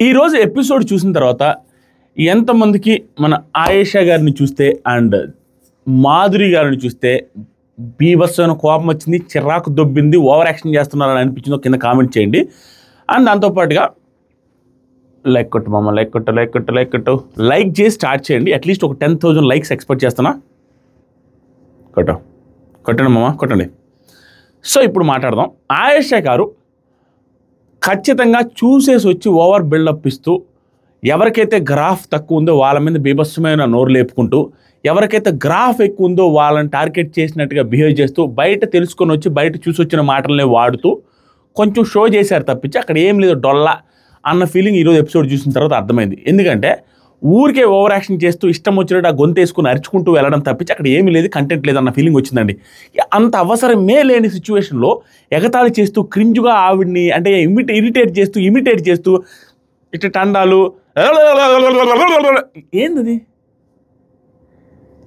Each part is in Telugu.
ఈరోజు ఎపిసోడ్ చూసిన తర్వాత ఎంతమందికి మన ఆయేషా గారిని చూస్తే అండ్ మాధురి గారిని చూస్తే బీభత్సమైన కోపం వచ్చింది, చిరాకు దొబ్బింది, ఓవర్ యాక్షన్ చేస్తున్నారని అనిపించిందో కింద కామెంట్ చేయండి. అండ్ దాంతోపాటుగా లైక్ కొట్టు మామ, లైక్ కొట్టు లైక్ చేసి స్టార్ట్ చేయండి. అట్లీస్ట్ ఒక 10,000 లైక్స్ ఎక్స్పెక్ట్ చేస్తున్నా. కొట్టండి మామ, కొట్టండి. సో ఇప్పుడు మాట్లాడదాం. ఆయేషా గారు ఖచ్చితంగా చూసేసి వచ్చి ఓవర్ బిల్డప్ ఇస్తూ, ఎవరికైతే గ్రాఫ్ తక్కువ ఉందో వాళ్ళ మీద బీభత్సమైన నోరు లేపుకుంటూ, ఎవరికైతే గ్రాఫ్ ఎక్కువ ఉందో వాళ్ళని టార్గెట్ చేసినట్టుగా బిహేవ్ చేస్తూ, బయట తెలుసుకొని వచ్చి బయట చూసి వచ్చిన మాటలనే వాడుతూ కొంచెం షో చేశారు తప్పించి అక్కడ ఏం లేదు డొల్లా అన్న ఫీలింగ్ ఈరోజు ఎపిసోడ్ చూసిన తర్వాత అర్థమైంది. ఎందుకంటే ఊరికే ఓవర్ యాక్షన్ చేస్తూ ఇష్టం వచ్చినట్టు ఆ గొంతు వేసుకుని అరుచుకుంటూ వెళ్ళడం తప్పించి అక్కడ ఏమీ లేదు, కంటెంట్ లేదన్న ఫీలింగ్ వచ్చిందండి. అంత అవసరమే లేని సిచ్యువేషన్లో ఎగతాళి చేస్తూ క్రింజుగా ఆవిడ్ని అంటే ఇరిటేట్ చేస్తూ ఇట్లా టండాలు ఏంది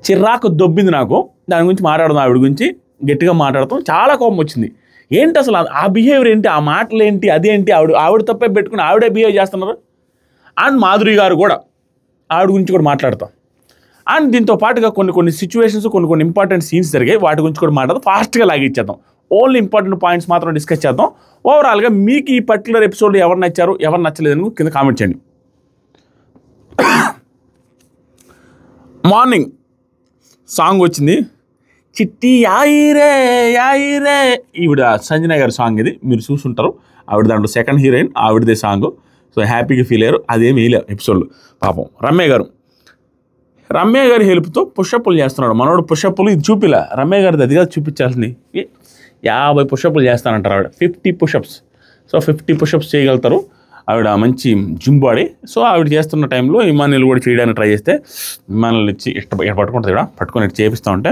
చిరాకు దొబ్బింది నాకు. దాని గురించి మాట్లాడదాం, ఆవిడ గురించి గట్టిగా మాట్లాడతాం. చాలా కోపం వచ్చింది. ఏంటి అసలు ఆ బిహేవియర్ ఏంటి, ఆ మాటలు ఏంటి, అదేంటి, ఆవిడ తప్పే పెట్టుకుని ఆవిడే బిహేవ్ చేస్తున్నారు. అండ్ మాధురి గారు కూడా ఆవిడ గురించి కూడా మాట్లాడతాం. అండ్ దీంతో పాటుగా కొన్ని సిచ్యువేషన్స్, కొన్ని ఇంపార్టెంట్ సీన్స్ జరిగాయి, వాటి గురించి కూడా మాట్లాడదాం. ఫాస్ట్గా లాగిచ్చేద్దాం. ఓన్లీ ఇంపార్టెంట్ పాయింట్స్ మాత్రం డిస్కస్ చేద్దాం. ఓవరాల్గా మీకు ఈ పర్టికులర్ ఎపిసోడ్ ఎవరు నచ్చారు, ఎవరు నచ్చలేదని కింద కామెంట్ చేయండి. మార్నింగ్ సాంగ్ వచ్చింది, చిట్టి యాయిరే ఈవిడ సంజన గారి సాంగ్. ఇది మీరు చూసుంటారు. ఆవిడ దాంట్లో సెకండ్ హీరోయిన్, ఆవిడదే సాంగ్. సో హ్యాపీగా ఫీల్ అయ్యారు. అదేమి వేయలేరు ఎపిసోడ్లో. పాపం రమ్య గారి హెల్ప్తో పుషప్పులు చేస్తున్నాడు మనోడు. పుషప్పులు ఇది చూపిలా, రమ్య గారిది అది కాదు చూపించాల్సింది. 50 పుషప్పులు చేస్తానంటారు ఆవిడ. 50 పుషప్స్. సో 50 పుషప్స్ చేయగలుగుతారు. ఆవిడ మంచి జిమ్ బాడీ. సో ఆవిడ చేస్తున్న టైంలో ఇమానుయల్ కూడా చేయడానికి ట్రై చేస్తే ఇమానుయల్ ఇచ్చి పట్టుకుంటుంది ఇక్కడ, పట్టుకొని ఇటు చేపిస్తూ ఉంటే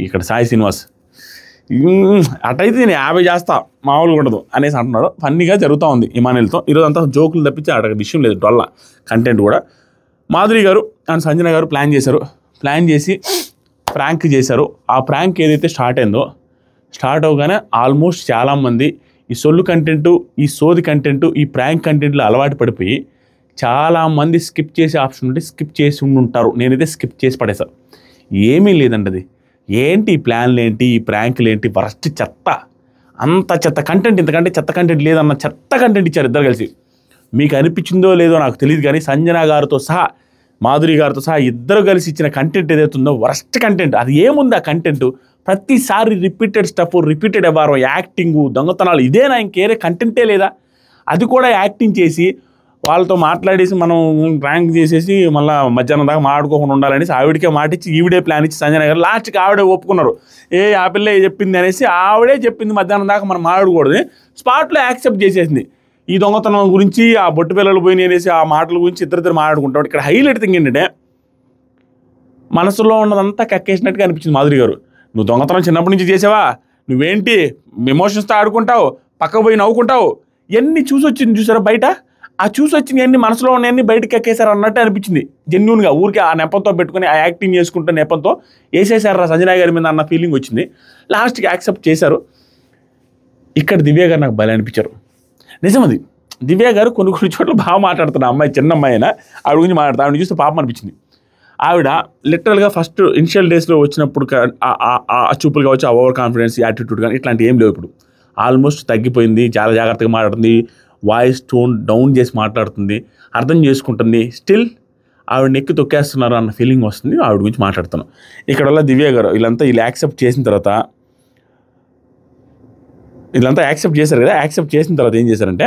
ఇక్కడ సాయి శ్రీనివాస్ అటైతే నేను 50 చేస్తా మామూలుగా ఉండదు అనేసి అంటున్నాడు. ఫన్నీగా జరుగుతూ ఉంది ఇమానుయల్తో. ఈరోజు అంతా జోకులు తప్పించి అక్కడ విషయం లేదు, డొల్ల కంటెంట్ కూడా. మాధురి గారు అండ్ సంజన గారు ప్లాన్ చేసి ప్రాంక్ చేశారు. ఆ ప్రాంక్ ఏదైతే స్టార్ట్ అవగానే ఆల్మోస్ట్ చాలామంది ఈ సొల్లు కంటెంటు, ఈ సోది కంటెంటు, ఈ ప్రాంక్ కంటెంట్లో అలవాటు పడిపోయి చాలామంది స్కిప్ చేసే ఆప్షన్ ఉంటే స్కిప్ చేసి ఉంటారు. నేనైతే స్కిప్ చేసి పడేసాను. ఏమీ లేదండి అది. ఏంటి ఈ ప్లాన్లు ఏంటి, ఈ ప్రాంకులు ఏంటి, వరస్ట్ చెత్త, అంత చెత్త కంటెంట్, ఇంతకంటే చెత్త కంటెంట్ లేదన్న చెత్త కంటెంట్ ఇచ్చారు ఇద్దరు కలిసి. మీకు అనిపించిందో లేదో నాకు తెలియదు కానీ సంజన గారితో సహా మాధురి గారితో సహా ఇద్దరు కలిసి ఇచ్చిన కంటెంట్ ఏదైతుందో వరస్ట్ కంటెంట్. అది ఏముంది ఆ కంటెంట్? ప్రతిసారి రిపీటెడ్ స్టఫ్, రిపీటెడ్ వ్యవహారం, యాక్టింగు, దొంగతనాలు, ఇదేనా? ఇంకేరే కంటెంటే లేదా? అది కూడా యాక్టింగ్ చేసి వాళ్ళతో మాట్లాడేసి మనం ర్యాంక్ చేసేసి మళ్ళీ మధ్యాహ్నం దాకా మాట్లాడుకోకుండా ఉండాలనేసి ఆవిడకే మాటిచ్చి ఈవిడే ప్లాన్ ఇచ్చి సంజన గారు లాస్ట్కి ఆవిడే ఒప్పుకున్నారు. ఆ పిల్ల చెప్పింది అనేసి ఆవిడే చెప్పింది మధ్యాహ్నం దాకా మనం మాట్లాడకూడదు. స్పాట్లో యాక్సెప్ట్ చేసేసింది. ఈ దొంగతనం గురించి, ఆ బొట్టు పిల్లలు పోయినాయి అనేసి ఆ మాటల గురించి ఇద్దరు మాట్లాడుకుంటాడు. ఇక్కడ హైలైట్ థింగ్ ఏంటంటే మనసులో ఉన్నదంతా కక్కేసినట్టుగా అనిపించింది మాధురి గారు. నువ్వు దొంగతనం చిన్నప్పటి నుంచి చేసావా, నువ్వేంటి ఎమోషన్స్తో ఆడుకుంటావు, పక్కకు పోయి నవ్వుకుంటావు, ఇవన్నీ చూసి వచ్చింది చూసారా బయట. ఆ చూసి వచ్చినవన్నీ మనసులో ఉన్నవన్నీ బయటకు ఎక్కేశారు అన్నట్టు అనిపించింది. జెన్యూన్గా ఊరికి ఆ నెపంతో పెట్టుకుని ఆ యాక్టింగ్ చేసుకుంటే నెపంతో వేసేసారు సంజన గారి మీద అన్న ఫీలింగ్ వచ్చింది. లాస్ట్కి యాక్సెప్ట్ చేశారు. ఇక్కడ దివ్య గారు నాకు భలే అనిపించారు. నిజమది. దివ్య గారు కొన్ని చోట్ల బాగా మాట్లాడుతున్న అమ్మాయి, చిన్న అమ్మాయి అయినా ఆవిడ గురించి మాట్లాడుతా. ఆవిడ చూస్తే పాపం అనిపించింది. ఆవిడ లిటరల్గా ఫస్ట్ ఇనిషియల్ డేస్లో వచ్చినప్పుడు ఆ చూపులు కావచ్చు, ఆ ఓవర్ కాన్ఫిడెన్స్, యాటిట్యూడ్ కానీ ఇట్లాంటి ఏం లేవు. ఇప్పుడు ఆల్మోస్ట్ తగ్గిపోయింది. చాలా జాగ్రత్తగా మాట్లాడుతుంది. వాయిస్ టోన్ డౌన్ చేసి మాట్లాడుతుంది, అర్థం చేసుకుంటుంది. స్టిల్ ఆవిడ నెక్కి తొక్కేస్తున్నారు అన్న ఫీలింగ్ వస్తుంది. ఆవిడ గురించి మాట్లాడుతున్నాం. ఇక్కడ వల్ల దివ్య గారు వీళ్ళంతా యాక్సెప్ట్ చేసిన తర్వాత చేశారు కదా. యాక్సెప్ట్ చేసిన తర్వాత ఏం చేశారంటే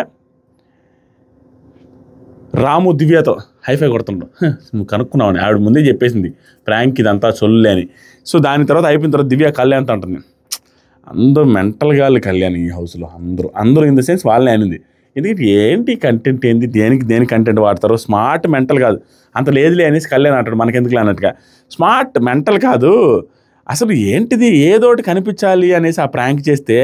రాము దివ్యతో హైఫై కొడుతున్నాడు. నువ్వు కనుక్కున్నావని ఆవిడ ముందే చెప్పేసింది ప్రాంక్ ఇదంతా చొల్లే అని. సో దాని తర్వాత అయిపోయిన తర్వాత దివ్య కళ్యాణ్ అంటుంది. అందరూ మెంటల్ గాళ్ళు కళ్యాణ్ ఈ హౌస్లో అందరూ ఇన్ ద సెన్స్ వాళ్ళని అనింది. ఎందుకంటే ఏంటి కంటెంట్ ఏంది, దేనికి కంటెంట్ వాడతారు, స్మార్ట్ మెంటల్ కాదు అంత లేదులే అనేసి కళ్యాణ్ అంటాడు. మనకెందుకులే అన్నట్టుగా. స్మార్ట్ మెంటల్ కాదు అసలు, ఏంటిది ఏదోటి కనిపించాలి అనేసి ఆ ప్రాంక్ చేస్తే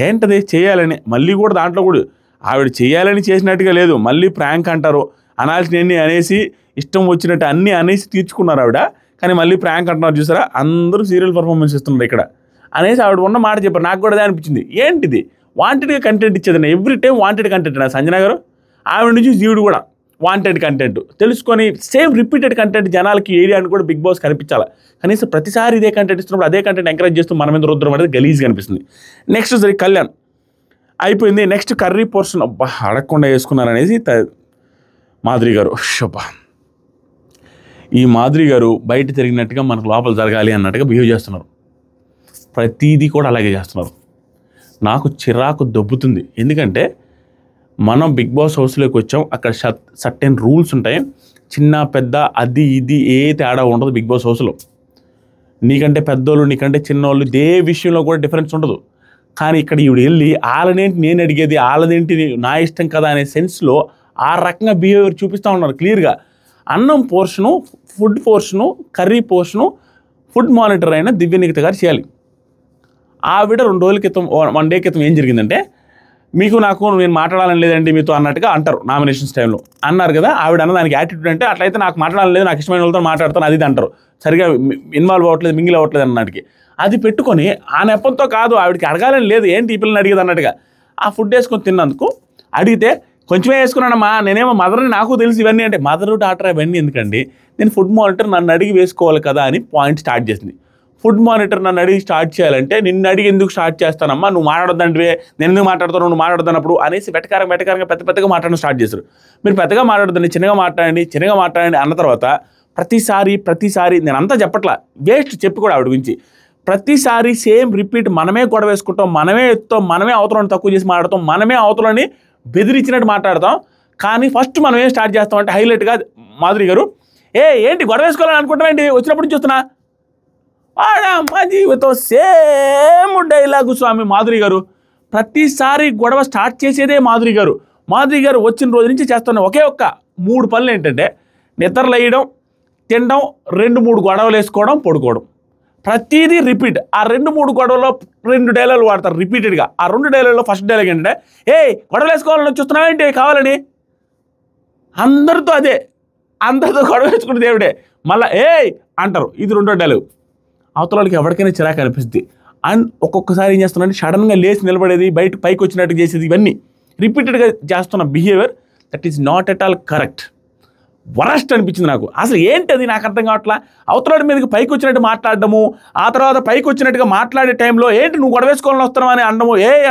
ఏంటది చేయాలని, మళ్ళీ కూడా దాంట్లో కూడా ఆవిడ చేయాలని చేసినట్టుగా లేదు, మళ్ళీ ప్రాంక్ అంటారు. అనాల్సినవన్నీ అనేసి ఇష్టం వచ్చినట్టు అన్నీ అనేసి తీర్చుకున్నారు ఆవిడ. కానీ మళ్ళీ ప్రాంక్ అంటున్నారు చూసారా, అందరూ సీరియల్ పర్ఫార్మెన్స్ ఇస్తున్నారు ఇక్కడ అనేసి ఆవిడ ఉన్న మాట చెప్పారు. నాకు కూడా అదే అనిపించింది. ఏంటిది వాంటెడ్గా కంటెంట్ ఇచ్చేది, ఎవ్రీ టైం వాంటెడ్ కంటెంట్ నా సంజన గారు. ఆవిడ నుంచి జీవుడు కూడా వాంటెడ్ కంటెంట్ తెలుసుకొని సేమ్ రిపీటెడ్ కంటెంట్ జనాలకి ఏరియాని కూడా బిగ్ బాస్ కనిపించాలి. కనీసం ప్రతిసారి ఇదే కంటెంట్ ఇస్తున్నప్పుడు అదే కంటెంట్ ఎంకరేజ్ చేస్తూ మన మీద రుద్రం అనేది గలీజ్గా అనిపిస్తుంది. నెక్స్ట్ సరే కళ్యాణ్ అయిపోయింది. నెక్స్ట్ కర్రీ పోర్షన్ అబ్బా అడగకుండా వేసుకున్నారనేసి మాధురి గారు షబ్బా ఈ మాధురి గారు బయట జరిగినట్టుగా మనకు లోపల జరగాలి అన్నట్టుగా బిహేవ్ చేస్తున్నారు. ప్రతిదీ కూడా అలాగే చేస్తున్నారు. నాకు చిరాకు దొబ్బుతుంది. ఎందుకంటే మనం బిగ్ బాస్ హౌస్లోకి వచ్చాం, అక్కడ సర్టెన్ రూల్స్ ఉంటాయి. చిన్న పెద్ద అది ఇది ఏ తేడా ఉండదు బిగ్ బాస్ హౌస్లో. నీకంటే పెద్దోళ్ళు నీకంటే చిన్నోళ్ళు ఏ విషయంలో కూడా డిఫరెన్స్ ఉండదు. కానీ ఇక్కడ ఈవిడ వెళ్ళి వాళ్ళనేంటి నేను అడిగేది, వాళ్ళదేంటి నా ఇష్టం కదా అనే సెన్స్లో ఆ రకంగా బిహేవియర్ చూపిస్తూ ఉన్నారు క్లియర్గా. అన్నం portion, food portion, curry portion food monitor అయిన దివ్యనిఖిత గారు చేయాలి. ఆవిడ 2 రోజుల క్రితం 1 డే క్రితం ఏం జరిగిందంటే నాకు నేను మాట్లాడాలని లేదండి మీతో అన్నట్టుగా అంటారు. నామినేషన్స్ టైంలో అన్నారు కదా, ఆవిడ అన్న దానికి యాటిట్యూడ్ అంటే అట్లయితే నాకు మాట్లాడాలని లేదు, నాకు ఇష్టమైన వాళ్ళతో మాట్లాడతాను అది అంటారు. సరిగా ఇన్వాల్వ్ అవ్వట్లేదు, మింగిల్ అవ్వట్లేదు అన్నట్టుకి అది పెట్టుకొని ఆ నెపంతో కాదు ఆవిడకి అడగాలని లేదు, ఏంటి ఈ పిల్లని అడిగేది అన్నట్టుగా ఆ ఫుడ్ వేసుకొని తిన్నందుకు అడిగితే కొంచెమే వేసుకున్నానమ్మా, నేనేమో మదర్ని నాకు తెలిసి ఇవన్నీ అంటే మదర్ డాటర్ ఇవన్నీ ఎందుకండి, నేను ఫుడ్ మానిటర్ నన్ను అడిగి వేసుకోవాలి కదా అని పాయింట్ స్టార్ట్ చేసింది. ఫుడ్ మానిటర్ నన్ను అడిగి స్టార్ట్ చేయాలంటే నిన్ను అడిగి ఎందుకు స్టార్ట్ చేస్తానమ్మా, నువ్వు మాట్లాడొద్దంటే నేను ఎందుకు మాట్లాడతాను, నువ్వు మాట్లాడుతున్నప్పుడు అనేసి వెటకారంగా పెద్దగా మాట్లాడడం స్టార్ట్ చేశారు. మీరు పెద్దగా మాట్లాడొద్దండి, చిన్నగా మాట్లాడండి అన్న తర్వాత ప్రతిసారి నేను అంతా చెప్పట్లా, వేస్ట్ చెప్పి కూడా ఆవిడ గురించి ప్రతిసారి సేమ్ రిపీట్ మనమే గొడవ వేసుకుంటాం, మనమే ఎత్తాం, మనమే అవతలని తక్కువ చేసి మాట్లాడతాం, మనమే అవతలని బెదిరించినట్టు మాట్లాడతాం. కానీ ఫస్ట్ మనం ఏం స్టార్ట్ చేస్తామంటే హైలైట్గా మాధురి గారు ఏంటి గొడవ వేసుకోవాలని అనుకుంటామేంటి, వచ్చినప్పుడు చూస్తున్నా మా జీవితం సేమ్ డైలాగు స్వామి. మాధురి గారు ప్రతిసారి గొడవ స్టార్ట్ చేసేదే మాధురి గారు వచ్చిన రోజు నుంచి చేస్తున్న ఒకే 3 పనులు ఏంటంటే నిద్రలు వేయడం, తినడం, 2-3 గొడవలు వేసుకోవడం, పడుకోవడం. ప్రతిదీ రిపీట్. ఆ 2-3 గొడవలో 2 డైలాగులు వాడతారు రిపీటెడ్గా. ఆ 2 డైలాగులో ఫస్ట్ డైలాగ్ ఏంటంటే గొడవలు వేసుకోవాలని చూస్తున్నావేంటి కావాలని, అందరితో అదే, అందరితో గొడవ వేసుకుంటే దేవుడే మళ్ళీ అంటారు. ఇది 2వ డైలాగ్. అవతలకి ఎవరికైనా చిరాకు అనిపిస్తుంది. అండ్ ఒక్కొక్కసారి ఏం చేస్తున్నారంటే సడన్గా లేచి నిలబడేది, పైకి వచ్చినట్టు చేసేది, ఇవన్నీ రిపీటెడ్గా చేస్తున్న behaviour that is not at all correct. Worst అనిపించింది నాకు. అసలు ఏంటది నాకు అర్థం కావట్లా. అవతల మీదకి పైకి వచ్చినట్టు మాట్లాడడము, ఆ తర్వాత పైకి వచ్చినట్టుగా మాట్లాడే టైంలో ఏంటి నువ్వు గొడవ వేసుకోవాలని వస్తున్నావు అని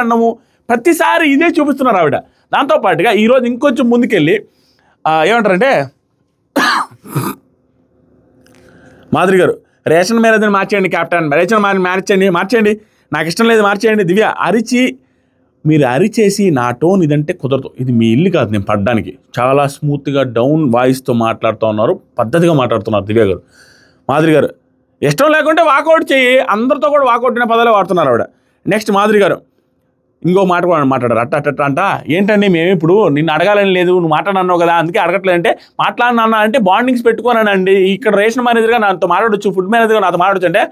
అన్నము ప్రతిసారి ఇదే చూపిస్తున్నారు ఆవిడ. దాంతోపాటుగా ఈరోజు ఇంకొంచెం ముందుకెళ్ళి ఏమంటారంటే మాధురి గారు రేషన్ మేనేజర్ని మార్చేయండి, క్యాప్టెన్ రేషన్ మార్చేయండి, నాకు ఇష్టం లేదు మార్చేయండి. దివ్య మీరు అరిచేసి నా టోన్ ఇదంటే కుదరదు, ఇది మీ ఇల్లు కాదు నేను పడ్డానికి. చాలా స్మూత్గా డౌన్ వాయిస్తో మాట్లాడుతూ ఉన్నారు, పద్ధతిగా మాట్లాడుతున్నారు దివ్య గారు. మాధురి గారు ఇష్టం లేకుంటే వాకౌట్ చేయి, అందరితో కూడా వాకౌట్ అనే పదాలే వాడుతున్నారు ఆవిడ. నెక్స్ట్ మాధురి గారు ఇంకో మాట కూడా మాట్లాడారు, అట్ట అంట ఏంటండి మేము ఇప్పుడు నిన్ను అడగాలని లేదు, నువ్వు మాట్లాడన్నావు కదా అందుకే అడగట్లేదంటే మాట్లాడినా అంటే బాండింగ్స్ పెట్టుకోనండి. ఇక్కడ రేషన్ మేనేజర్గా నాతో మాట్లాడొచ్చు, ఫుడ్ మేనేజర్గా నాతో మాట్లాడొచ్చు అంటే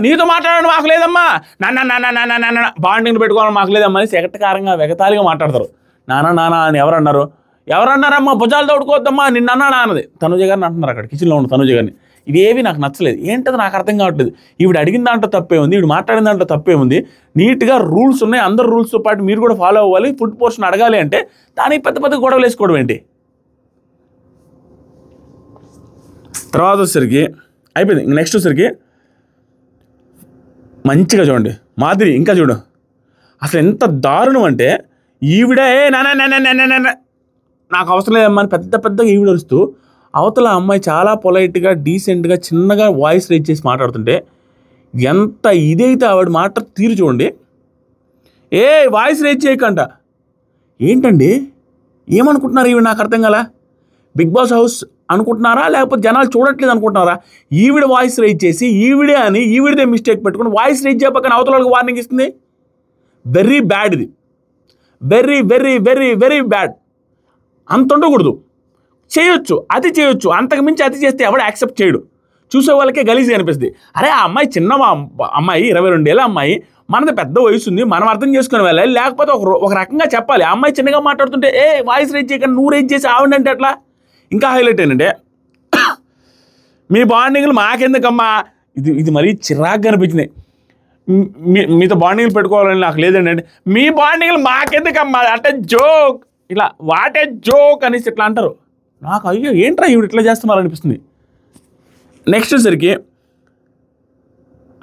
నీతో మాట్లాడడం మాకు లేదమ్మా, నాన్న బాండింగ్ పెట్టుకోవాలని మాకు లేదమ్మా అని ఎగటకారంగా వెగతాలిగా మాట్లాడతారు. నానా అని ఎవరన్నారమ్మా భుజాలు తోడుకోవద్దమ్మా నిన్న అన్నది తనుజ గారిని అంటున్నారు అక్కడ కిచెన్లో ఉన్న తనుజ గారిని. ఇవేవి నాకు నచ్చలేదు. ఏంటది నాకు అర్థం కావట్లేదు. ఈవిడ అడిగిన దాంట్లో తప్పే ఉంది, ఈవిడ మాట్లాడిన దాంట్లో తప్పే ఉంది. నీట్గా రూల్స్ ఉన్నాయి, అందరు రూల్స్తో పాటు మీరు కూడా ఫాలో అవ్వాలి. ఫుడ్ పోర్షన్ అడగాలి అంటే దానికి పెద్ద గొడవలు వేసుకోవడం ఏంటి? తర్వాత వచ్చేసరికి అయిపోయింది. నెక్స్ట్ వచ్చేసరికి మంచిగా చూడండి మాధురి, ఇంకా చూడు అసలు ఎంత దారుణం అంటే ఈవిడే నాకు అవసరం లేదమ్మా అని పెద్దగా ఈవిడ వస్తూ అవతల అమ్మాయి చాలా పొలైట్గా డీసెంట్గా చిన్నగా వాయిస్ రేజ్ చేసి మాట్లాడుతుంటే ఎంత ఇదైతే ఆవిడ మాట తీరు చూడండి. వాయిస్ రేజ్ చేయకంట ఏంటండి, ఏమనుకుంటున్నారు ఈవిడ? నాకు అర్థం కాల. బిగ్ బాస్ హౌస్ అనుకుంటున్నారా లేకపోతే జనాలు చూడట్లేదు అనుకుంటున్నారా? ఈవిడ వాయిస్ రేజ్ చేసి ఈవిడదే మిస్టేక్ పెట్టుకుని వాయిస్ రేజ్ చేయకపోతే అవతలకు వార్నింగ్ ఇస్తుంది. వెరీ బ్యాడ్, ఇది very very very very bad. అంత ఉండకూడదు. చేయొచ్చు, అంతకుమించి అతి చేస్తే ఎవడు యాక్సెప్ట్ చేయడు. చూసే వాళ్ళకే గలీజ్గా అనిపిస్తుంది. అరే ఆ అమ్మాయి చిన్న అమ్మాయి 22 ఏళ్ళ అమ్మాయి, మనది పెద్ద వయసు ఉంది, మనం అర్థం చేసుకుని వెళ్ళాలి. లేకపోతే ఒక రకంగా చెప్పాలి. ఆ అమ్మాయి చిన్నగా మాట్లాడుతుంటే వాయిస్ రేజ్ చేయకుండా నువ్వు రేజ్ చేసి ఆవిడంటే అట్లా. ఇంకా హైలైట్ ఏంటంటే మీ బాండింగ్లు మాకెందుకమ్మా, ఇది మరీ చిరాగ్గా అనిపించింది. మీతో బాండింగ్లు పెట్టుకోవాలని నాకు లేదండి అంటే మీ బాండింగ్లు మాకెందుకమ్మా అంటే జోక్. ఇట్లా వాటే జోక్ అనేసి ఇట్లా అంటారు. నాకు అయ్యో ఏంట్రా ఈవిడ ఇట్లా చేస్తున్నారు అనిపిస్తుంది. నెక్స్ట్ వచ్చేసరికి